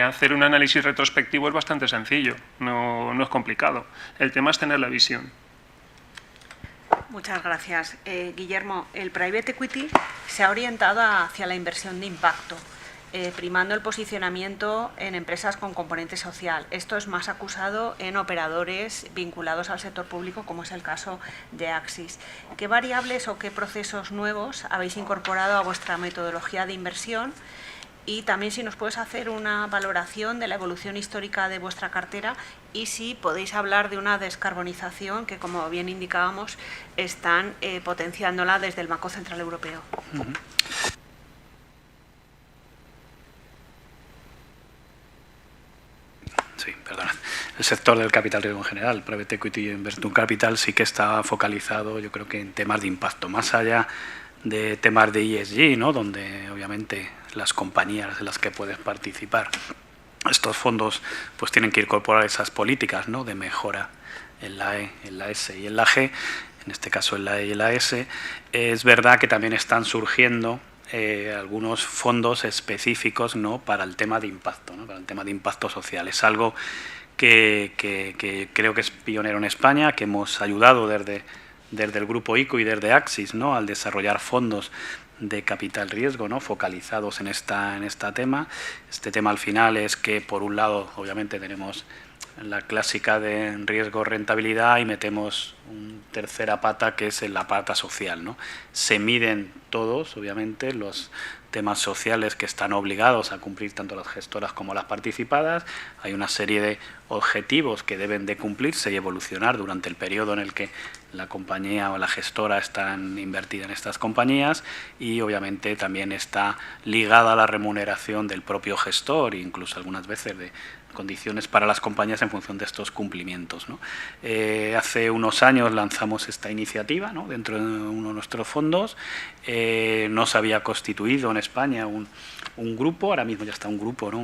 hacer un análisis retrospectivo es bastante sencillo, no es complicado. El tema es tener la visión. Muchas gracias. Guillermo, el private equity se ha orientado hacia la inversión de impacto, primando el posicionamiento en empresas con componente social. Esto es más acusado en operadores vinculados al sector público, como es el caso de Axis. ¿Qué variables o qué procesos nuevos habéis incorporado a vuestra metodología de inversión? Y también si nos puedes hacer una valoración de la evolución histórica de vuestra cartera y si podéis hablar de una descarbonización que, como bien indicábamos, están potenciándola desde el Banco Central Europeo. Sí, perdona. El sector del capital riesgo en general, Private Equity y Venture Capital, sí que está focalizado, yo creo que en temas de impacto, más allá de temas de ESG, ¿no? Donde obviamente las compañías en las que puedes participar, estos fondos pues tienen que incorporar esas políticas, ¿no? De mejora en la E, en la S y en la G, en este caso en la E y en la S. Es verdad que también están surgiendo algunos fondos específicos, ¿no? Para el tema de impacto, ¿no? Para el tema de impacto social. Es algo que creo que es pionero en España, que hemos ayudado desde el grupo ICO y desde Axis, ¿no? Al desarrollar fondos de capital riesgo, ¿no? Focalizados en este tema. Este tema al final es que, por un lado, obviamente tenemos la clásica de riesgo-rentabilidad y metemos una tercera pata que es la pata social, ¿no? Se miden todos, obviamente, los temas sociales que están obligados a cumplir tanto las gestoras como las participadas. Hay una serie de objetivos que deben de cumplirse y evolucionar durante el periodo en el que la compañía o la gestora están invertida en estas compañías, y obviamente también está ligada a la remuneración del propio gestor e incluso algunas veces de condiciones para las compañías en función de estos cumplimientos, ¿no? Hace unos años lanzamos esta iniciativa, ¿no? Dentro de uno de nuestros fondos. No se había constituido en España un grupo, ahora mismo ya está un grupo, ¿no?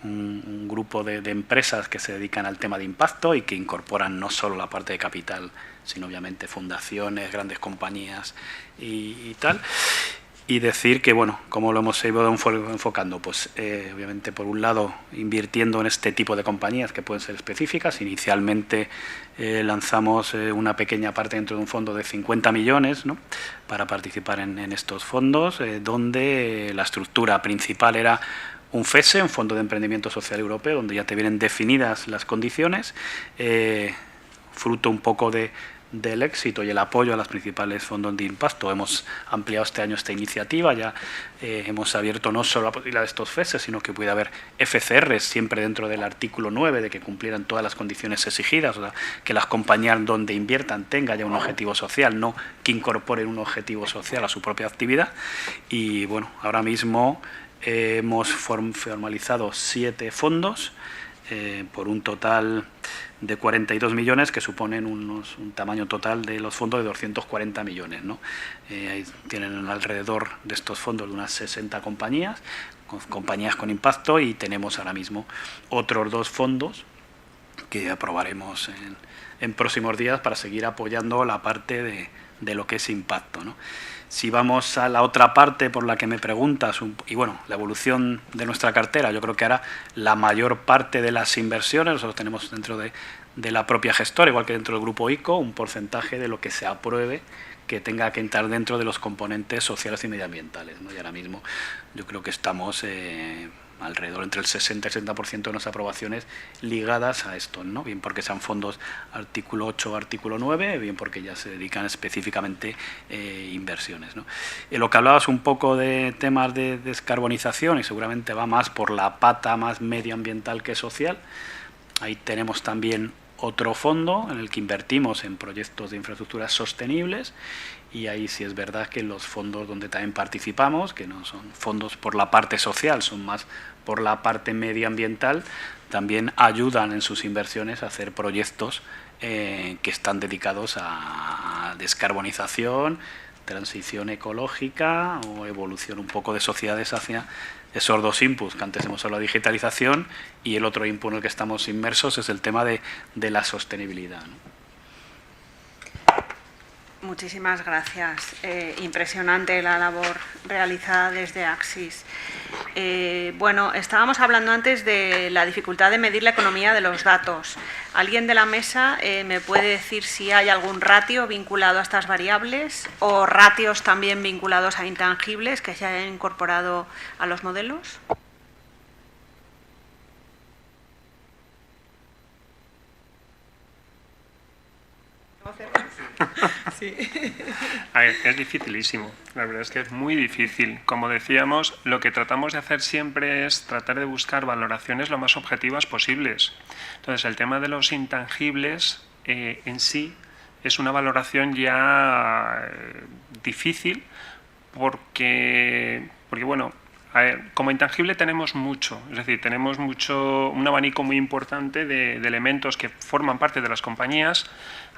Un grupo de empresas que se dedican al tema de impacto y que incorporan no solo la parte de capital, sino obviamente fundaciones, grandes compañías y tal. Y decir que, bueno, ¿cómo lo hemos ido enfocando? Pues obviamente, por un lado, invirtiendo en este tipo de compañías que pueden ser específicas. Inicialmente lanzamos una pequeña parte dentro de un fondo de 50 millones, ¿no? Para participar en estos fondos, donde la estructura principal era un FESE, un Fondo de Emprendimiento Social Europeo, donde ya te vienen definidas las condiciones, fruto un poco de del éxito y el apoyo a los principales fondos de impacto. Hemos ampliado este año esta iniciativa, ya hemos abierto no solo la posibilidad de estos FESES, sino que puede haber FCRs siempre dentro del artículo 9, de que cumplieran todas las condiciones exigidas, o sea, que las compañías donde inviertan tengan ya un objetivo social, no que incorporen un objetivo social a su propia actividad. Y bueno, ahora mismo hemos formalizado 7 fondos por un total de 42 millones, que suponen un tamaño total de los fondos de 240 millones, ¿no? Tienen alrededor de estos fondos de unas 60 compañías con impacto, y tenemos ahora mismo otros 2 fondos que aprobaremos en próximos días para seguir apoyando la parte de lo que es impacto, ¿no? Si vamos a la otra parte por la que me preguntas, y bueno, la evolución de nuestra cartera, yo creo que ahora la mayor parte de las inversiones nosotros tenemos dentro de la propia gestora, igual que dentro del grupo ICO, un porcentaje de lo que se apruebe que tenga que entrar dentro de los componentes sociales y medioambientales, ¿no? Y ahora mismo yo creo que estamos alrededor entre el 60 y el 70% de nuestras aprobaciones ligadas a esto, ¿no? Bien porque sean fondos artículo 8 o artículo 9, bien porque ya se dedican específicamente inversiones, ¿no? Lo que hablabas un poco de temas de descarbonización, y seguramente va más por la pata más medioambiental que social. Ahí tenemos también otro fondo en el que invertimos en proyectos de infraestructuras sostenibles, y ahí sí es verdad que los fondos donde también participamos, que no son fondos por la parte social, son más por la parte medioambiental, también ayudan en sus inversiones a hacer proyectos que están dedicados a descarbonización, transición ecológica o evolución un poco de sociedades hacia esos 2 inputs, que antes hemos hablado de digitalización, y el otro input en el que estamos inmersos es el tema de la sostenibilidad, ¿no? Muchísimas gracias. Impresionante la labor realizada desde Axis. Bueno, estábamos hablando antes de la dificultad de medir la economía de los datos. ¿Alguien de la mesa me puede decir si hay algún ratio vinculado a estas variables o ratios también vinculados a intangibles que se hayan incorporado a los modelos? Sí. A ver, es dificilísimo, la verdad es que es muy difícil. Como decíamos, lo que tratamos de hacer siempre es tratar de buscar valoraciones lo más objetivas posibles. Entonces, el tema de los intangibles en sí es una valoración ya difícil porque bueno, a ver, como intangible tenemos mucho, es decir, tenemos un abanico muy importante de elementos que forman parte de las compañías.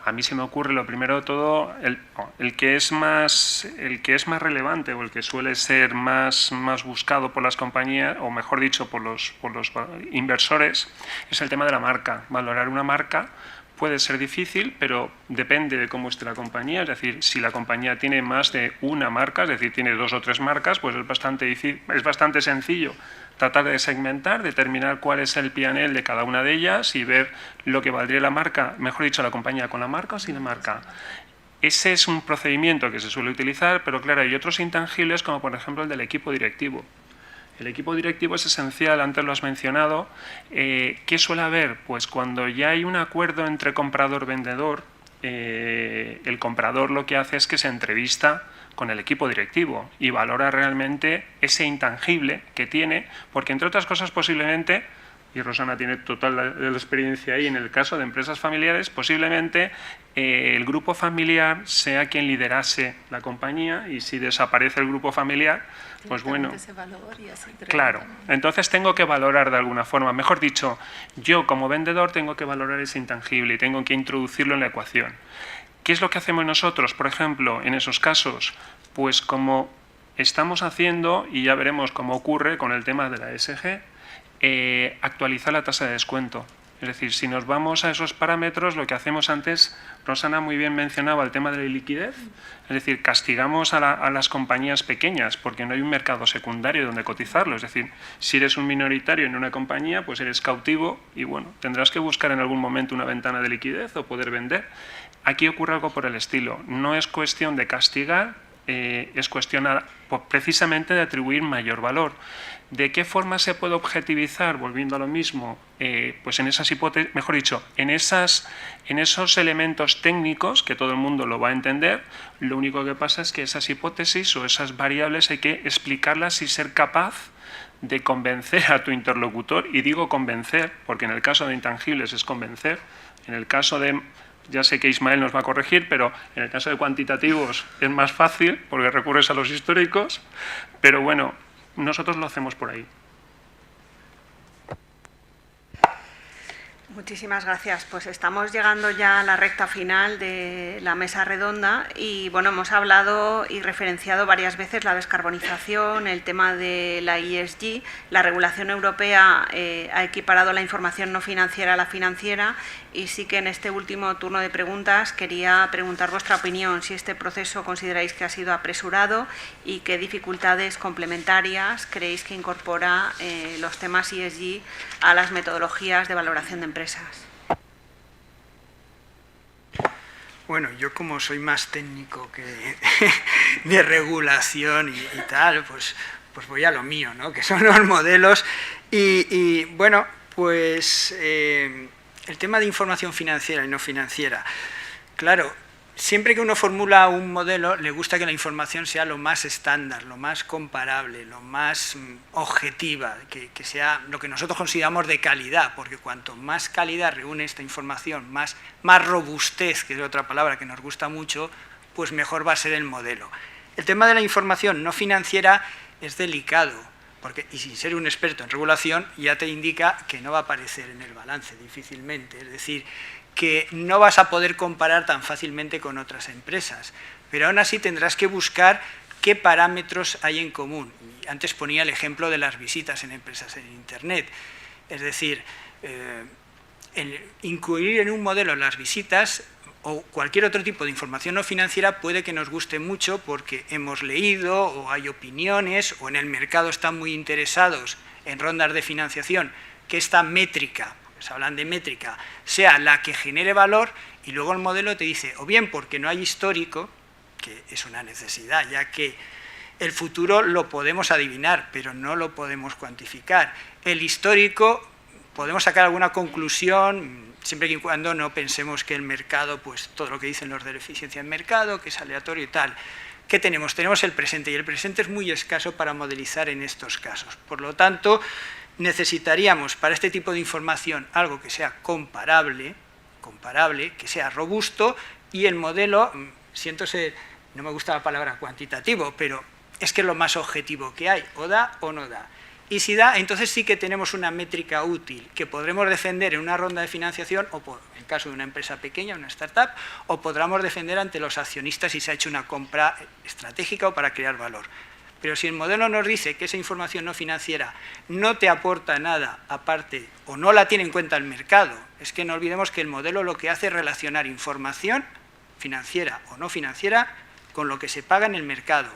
A mí se me ocurre, lo primero de todo, el que es más relevante, o el que suele ser más buscado por las compañías, o mejor dicho, por los inversores, es el tema de la marca. Valorar una marca puede ser difícil, pero depende de cómo esté la compañía. Es decir, si la compañía tiene más de una marca, es decir, tiene 2 o 3 marcas, pues es bastante sencillo tratar de segmentar, determinar cuál es el P&L de cada una de ellas y ver lo que valdría la marca, mejor dicho, la compañía con la marca o sin la marca. Ese es un procedimiento que se suele utilizar, pero claro, hay otros intangibles, como por ejemplo el del equipo directivo. El equipo directivo es esencial, antes lo has mencionado. ¿Qué suele haber? Pues cuando ya hay un acuerdo entre comprador-vendedor, el comprador lo que hace es que se entrevista con el equipo directivo y valora realmente ese intangible que tiene, porque entre otras cosas posiblemente, y Rosana tiene total la experiencia ahí en el caso de empresas familiares, posiblemente el grupo familiar sea quien liderase la compañía, y si desaparece el grupo familiar, pues bueno, claro, entonces tengo que valorar de alguna forma, mejor dicho, yo como vendedor tengo que valorar ese intangible y tengo que introducirlo en la ecuación. ¿Qué es lo que hacemos nosotros, por ejemplo, en esos casos? Pues como estamos haciendo, y ya veremos cómo ocurre con el tema de la ESG, actualizar la tasa de descuento. Es decir, si nos vamos a esos parámetros, lo que hacemos antes, Rosana muy bien mencionaba el tema de la liquidez, es decir, castigamos a las compañías pequeñas porque no hay un mercado secundario donde cotizarlo. Es decir, si eres un minoritario en una compañía, pues eres cautivo y bueno, tendrás que buscar en algún momento una ventana de liquidez o poder vender. Aquí ocurre algo por el estilo. No es cuestión de castigar, es cuestión precisamente de atribuir mayor valor. ¿De qué forma se puede objetivizar? Volviendo a lo mismo, pues en esas hipótesis, mejor dicho, en esos elementos técnicos que todo el mundo lo va a entender, lo único que pasa es que esas hipótesis o esas variables hay que explicarlas y ser capaz de convencer a tu interlocutor, y digo convencer, porque en el caso de intangibles es convencer, en el caso de, ya sé que Ismael nos va a corregir, pero en el caso de cuantitativos es más fácil porque recurres a los históricos, pero bueno, nosotros lo hacemos por ahí. Muchísimas gracias. Pues estamos llegando ya a la recta final de la mesa redonda y bueno, hemos hablado y referenciado varias veces la descarbonización, el tema de la ESG. La regulación europea ha equiparado la información no financiera a la financiera y sí que en este último turno de preguntas quería preguntar vuestra opinión, si este proceso consideráis que ha sido apresurado y qué dificultades complementarias creéis que incorpora los temas ESG a las metodologías de valoración de empresas. Bueno, yo como soy más técnico que de regulación y tal, pues voy a lo mío, ¿no? Que son los modelos. Y bueno, pues el tema de información financiera y no financiera. Claro, siempre que uno formula un modelo, le gusta que la información sea lo más estándar, lo más comparable, lo más objetiva, que sea lo que nosotros consideramos de calidad, porque cuanto más calidad reúne esta información, más robustez, que es otra palabra que nos gusta mucho, pues mejor va a ser el modelo. El tema de la información no financiera es delicado, porque, y sin ser un experto en regulación, ya te indica que no va a aparecer en el balance difícilmente, es decir, que no vas a poder comparar tan fácilmente con otras empresas, pero aún así tendrás que buscar qué parámetros hay en común. Antes ponía el ejemplo de las visitas en empresas en Internet, es decir, incluir en un modelo las visitas o cualquier otro tipo de información no financiera puede que nos guste mucho porque hemos leído o hay opiniones o en el mercado están muy interesados en rondas de financiación que esta métrica, se hablan de métrica, sea la que genere valor y luego el modelo te dice, o bien porque no hay histórico, que es una necesidad, ya que el futuro lo podemos adivinar, pero no lo podemos cuantificar. El histórico, podemos sacar alguna conclusión, siempre y cuando no pensemos que el mercado, pues todo lo que dicen los de eficiencia en mercado, que es aleatorio y tal. ¿Qué tenemos? Tenemos el presente y el presente es muy escaso para modelizar en estos casos. Por lo tanto, necesitaríamos para este tipo de información algo que sea comparable, que sea robusto y el modelo, siento ser, no me gusta la palabra cuantitativo, pero es que es lo más objetivo que hay, o da o no da. Y si da, entonces sí que tenemos una métrica útil que podremos defender en una ronda de financiación o en el caso de una empresa pequeña, una startup, o podremos defender ante los accionistas si se ha hecho una compra estratégica o para crear valor. Pero si el modelo nos dice que esa información no financiera no te aporta nada aparte o no la tiene en cuenta el mercado, es que no olvidemos que el modelo lo que hace es relacionar información financiera o no financiera con lo que se paga en el mercado.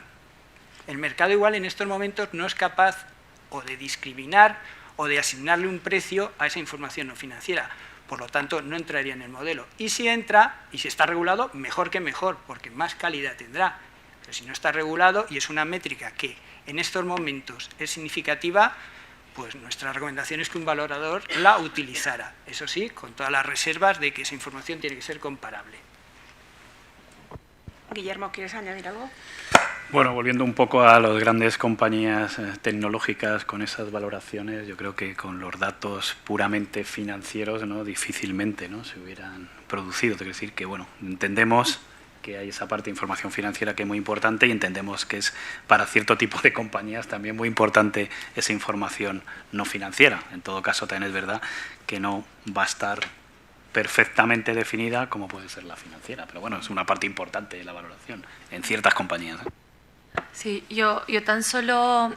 El mercado igual en estos momentos no es capaz o de discriminar o de asignarle un precio a esa información no financiera. Por lo tanto, no entraría en el modelo. Y si entra, y si está regulado, mejor que mejor, porque más calidad tendrá. Pero si no está regulado y es una métrica que en estos momentos es significativa, pues nuestra recomendación es que un valorador la utilizara. Eso sí, con todas las reservas de que esa información tiene que ser comparable. Guillermo, ¿quieres añadir algo? Bueno, volviendo un poco a las grandes compañías tecnológicas con esas valoraciones, yo creo que con los datos puramente financieros, ¿no?, difícilmente, ¿no?, se hubieran producido. Es decir, que bueno, entendemos que hay esa parte de información financiera que es muy importante y entendemos que es para cierto tipo de compañías también muy importante esa información no financiera. En todo caso, también es verdad que no va a estar perfectamente definida como puede ser la financiera, pero bueno, es una parte importante de la valoración en ciertas compañías. Sí, yo tan solo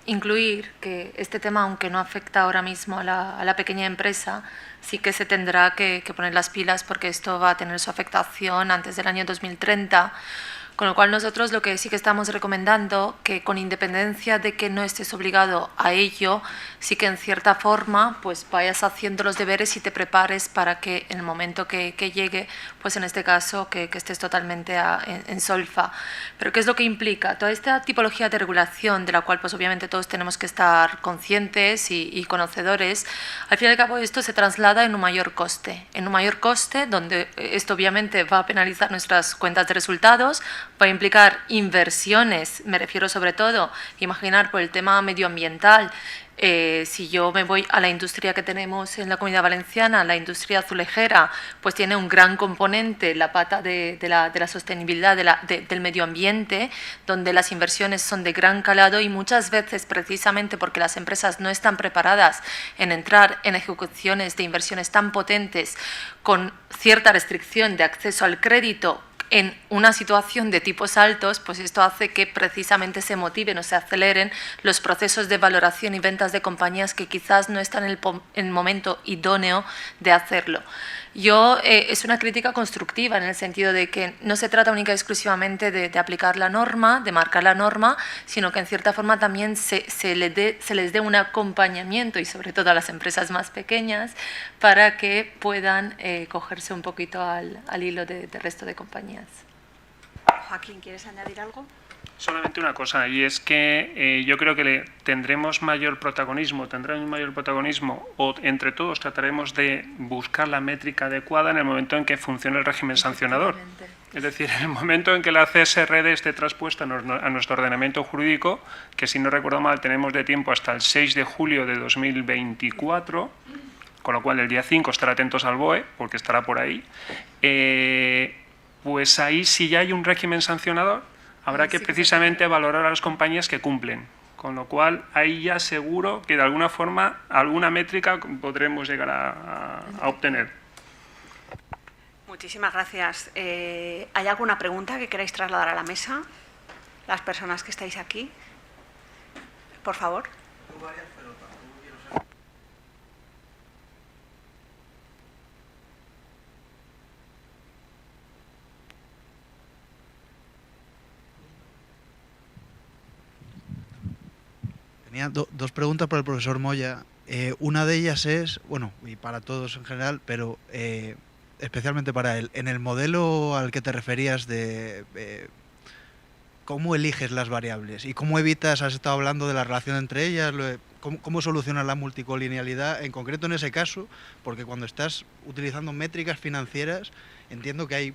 incluir que este tema, aunque no afecta ahora mismo a la pequeña empresa, sí que se tendrá que poner las pilas porque esto va a tener su afectación antes del año 2030, Con lo cual nosotros lo que sí que estamos recomendando, que con independencia de que no estés obligado a ello, sí que en cierta forma pues vayas haciendo los deberes y te prepares para que en el momento que llegue, pues en este caso que estés totalmente en solfa. Pero ¿qué es lo que implica? Toda esta tipología de regulación, de la cual pues obviamente todos tenemos que estar conscientes y conocedores, al fin y al cabo esto se traslada en un mayor coste. En un mayor coste donde esto obviamente va a penalizar nuestras cuentas de resultados, va a implicar inversiones, me refiero sobre todo, imaginar por el tema medioambiental. Si yo me voy a la industria que tenemos en la Comunidad Valenciana, la industria azulejera, pues tiene un gran componente, la pata de la sostenibilidad del medio ambiente, donde las inversiones son de gran calado y muchas veces precisamente porque las empresas no están preparadas en entrar en ejecuciones de inversiones tan potentes con cierta restricción de acceso al crédito, en una situación de tipos altos, pues esto hace que precisamente se motiven o se aceleren los procesos de valoración y ventas de compañías que quizás no están en el momento idóneo de hacerlo. Es una crítica constructiva en el sentido de que no se trata única y exclusivamente de aplicar la norma, de marcar la norma, sino que en cierta forma también se les dé un acompañamiento y sobre todo a las empresas más pequeñas para que puedan cogerse un poquito al hilo del resto de compañías. Joaquín, ¿quieres añadir algo? Solamente una cosa, y es que yo creo que tendrán mayor protagonismo, o entre todos trataremos de buscar la métrica adecuada en el momento en que funcione el régimen sancionador. Es decir, en el momento en que la CSRD esté traspuesta a nuestro ordenamiento jurídico, que si no recuerdo mal tenemos de tiempo hasta el 6 de julio de 2024, con lo cual el día 5 estar atentos al BOE, porque estará por ahí, pues ahí si ya hay un régimen sancionador, habrá que precisamente valorar a las compañías que cumplen, con lo cual ahí ya seguro que de alguna forma alguna métrica podremos llegar a obtener. Muchísimas gracias. ¿Hay alguna pregunta que queráis trasladar a la mesa? Las personas que estáis aquí. Por favor. Tenía dos preguntas para el profesor Moya. Una de ellas es, bueno, y para todos en general, pero especialmente para él, en el modelo al que te referías de cómo eliges las variables y cómo evitas, has estado hablando de la relación entre ellas, cómo solucionas la multicolinealidad, en concreto en ese caso, porque cuando estás utilizando métricas financieras, entiendo que hay,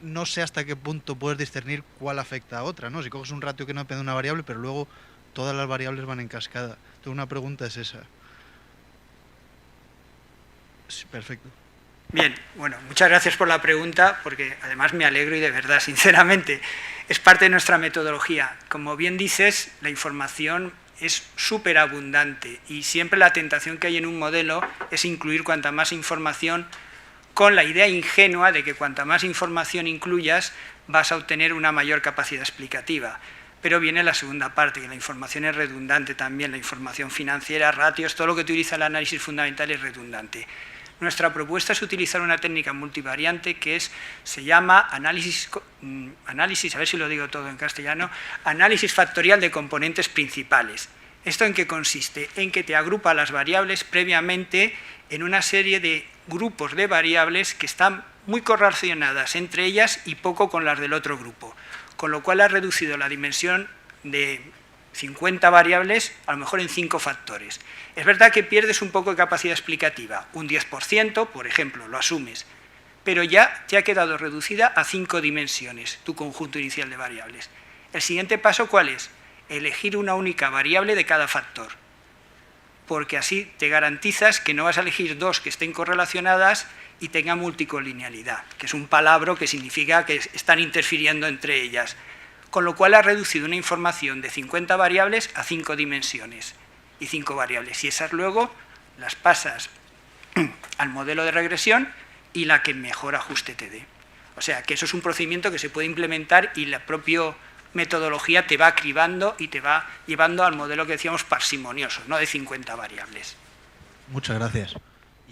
no sé hasta qué punto puedes discernir cuál afecta a otra, ¿no? Si coges un ratio que no depende de una variable, pero luego todas las variables van en cascada. Entonces una pregunta es esa. Sí, perfecto. Bien, bueno, muchas gracias por la pregunta, porque además me alegro y de verdad, sinceramente, es parte de nuestra metodología. Como bien dices, la información es súper abundante y siempre la tentación que hay en un modelo es incluir cuanta más información, con la idea ingenua de que cuanta más información incluyas vas a obtener una mayor capacidad explicativa. Pero viene la segunda parte, que la información es redundante también, la información financiera, ratios, todo lo que utiliza el análisis fundamental es redundante. Nuestra propuesta es utilizar una técnica multivariante que se llama análisis, a ver si lo digo todo en castellano, análisis factorial de componentes principales. ¿Esto en qué consiste? En que te agrupa las variables previamente en una serie de grupos de variables que están muy correlacionadas entre ellas y poco con las del otro grupo. Con lo cual ha reducido la dimensión de 50 variables a lo mejor en 5 factores. Es verdad que pierdes un poco de capacidad explicativa, un 10%, por ejemplo, lo asumes, pero ya te ha quedado reducida a 5 dimensiones tu conjunto inicial de variables. El siguiente paso, ¿cuál es? Elegir una única variable de cada factor, porque así te garantizas que no vas a elegir 2 que estén correlacionadas y tengan multicolinealidad, que es un palabra que significa que están interfiriendo entre ellas. Con lo cual ha reducido una información de 50 variables a 5 dimensiones y 5 variables. Y esas luego las pasas al modelo de regresión y la que mejor ajuste te dé. O sea, que eso es un procedimiento que se puede implementar y la propia metodología te va cribando y te va llevando al modelo que decíamos parsimonioso, no de 50 variables. Muchas gracias.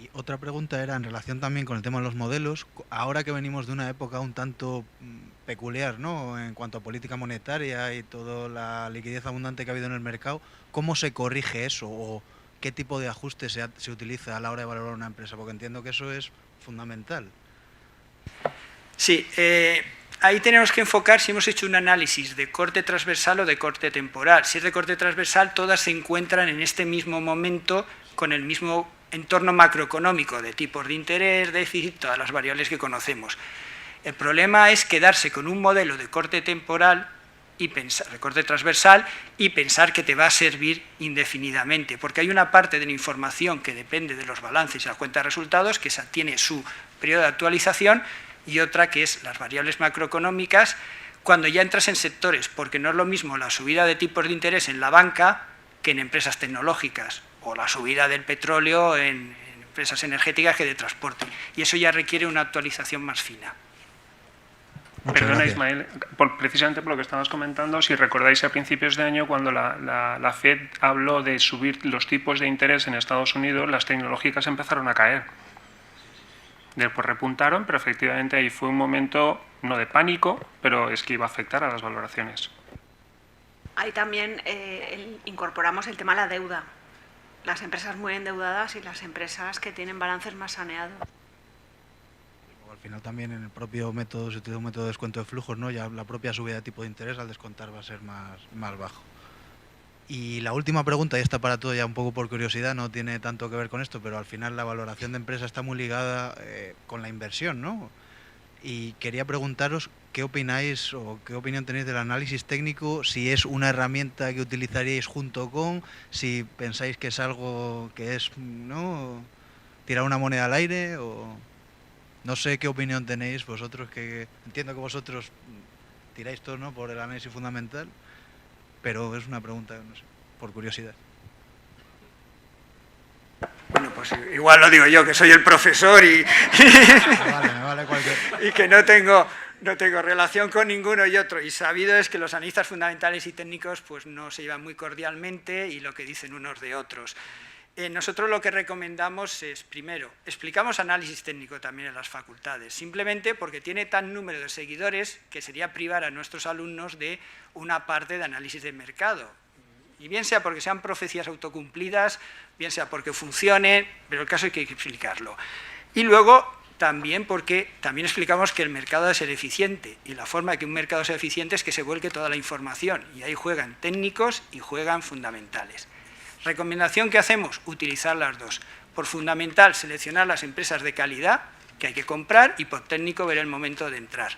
Y otra pregunta era en relación también con el tema de los modelos. Ahora que venimos de una época un tanto peculiar, ¿no?, en cuanto a política monetaria y toda la liquidez abundante que ha habido en el mercado, ¿cómo se corrige eso? ¿O qué tipo de ajuste se utiliza a la hora de valorar una empresa? Porque entiendo que eso es fundamental. Sí, ahí tenemos que enfocar si hemos hecho un análisis de corte transversal o de corte temporal. Si es de corte transversal, todas se encuentran en este mismo momento con el mismo entorno macroeconómico de tipos de interés, déficit, todas las variables que conocemos. El problema es quedarse con un modelo de corte temporal y pensar, de corte transversal, y pensar que te va a servir indefinidamente, porque hay una parte de la información que depende de los balances y la cuenta de resultados, que tiene su periodo de actualización, y otra que es las variables macroeconómicas, cuando ya entras en sectores, porque no es lo mismo la subida de tipos de interés en la banca que en empresas tecnológicas, o la subida del petróleo en empresas energéticas que de transporte. Y eso ya requiere una actualización más fina. Perdona, Ismael, precisamente por lo que estabas comentando, si recordáis a principios de año, cuando la FED habló de subir los tipos de interés en Estados Unidos, las tecnológicas empezaron a caer. Después repuntaron, pero efectivamente ahí fue un momento, no de pánico, pero es que iba a afectar a las valoraciones. Ahí también incorporamos el tema de la deuda. Las empresas muy endeudadas y las empresas que tienen balances más saneados. Al final también en el propio método se utiliza un método de descuento de flujos, ¿no? Ya la propia subida de tipo de interés al descontar va a ser más bajo. Y la última pregunta, y esta para todo ya un poco por curiosidad, no tiene tanto que ver con esto, pero al final la valoración de empresa está muy ligada con la inversión, ¿no? Y quería preguntaros qué opináis o qué opinión tenéis del análisis técnico, si es una herramienta que utilizaríais junto con, si pensáis que es algo que es, ¿no?, tirar una moneda al aire, o no sé qué opinión tenéis vosotros, que entiendo que vosotros tiráis todo, ¿no?, por el análisis fundamental, pero es una pregunta, no sé, por curiosidad. Bueno, pues igual lo digo yo, que soy el profesor y, Me vale cualquier. y que no tengo relación con ninguno y otro. Y sabido es que los analistas fundamentales y técnicos pues no se llevan muy cordialmente y lo que dicen unos de otros. Nosotros lo que recomendamos es, primero, explicamos análisis técnico también en las facultades, simplemente porque tiene tan número de seguidores que sería privar a nuestros alumnos de una parte de análisis de mercado. Y bien sea porque sean profecías autocumplidas, bien sea porque funcione, pero el caso es que hay que explicarlo. Y luego también porque también explicamos que el mercado debe ser eficiente, y la forma de que un mercado sea eficiente es que se vuelque toda la información, y ahí juegan técnicos y juegan fundamentales. ¿Recomendación que hacemos? Utilizar las dos. Por fundamental, seleccionar las empresas de calidad que hay que comprar, y por técnico ver el momento de entrar.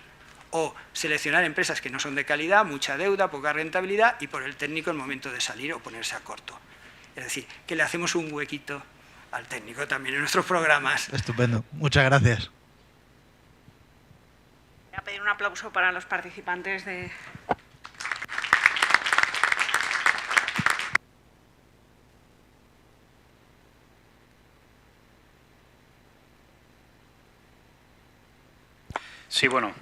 O seleccionar empresas que no son de calidad, mucha deuda, poca rentabilidad, y por el técnico el momento de salir o ponerse a corto. Es decir, que le hacemos un huequito al técnico también en nuestros programas. Estupendo, muchas gracias. Voy a pedir un aplauso para los participantes de... Sí, bueno,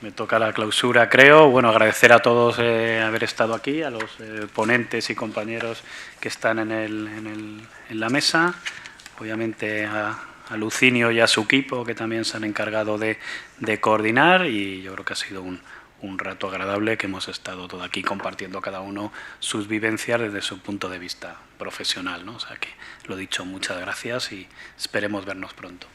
me toca la clausura, creo. Bueno, agradecer a todos haber estado aquí, a los ponentes y compañeros que están en la mesa, obviamente a Lucinio y a su equipo, que también se han encargado de coordinar, y yo creo que ha sido un rato agradable, que hemos estado todo aquí compartiendo cada uno sus vivencias desde su punto de vista profesional, ¿no? O sea que, lo dicho, muchas gracias y esperemos vernos pronto.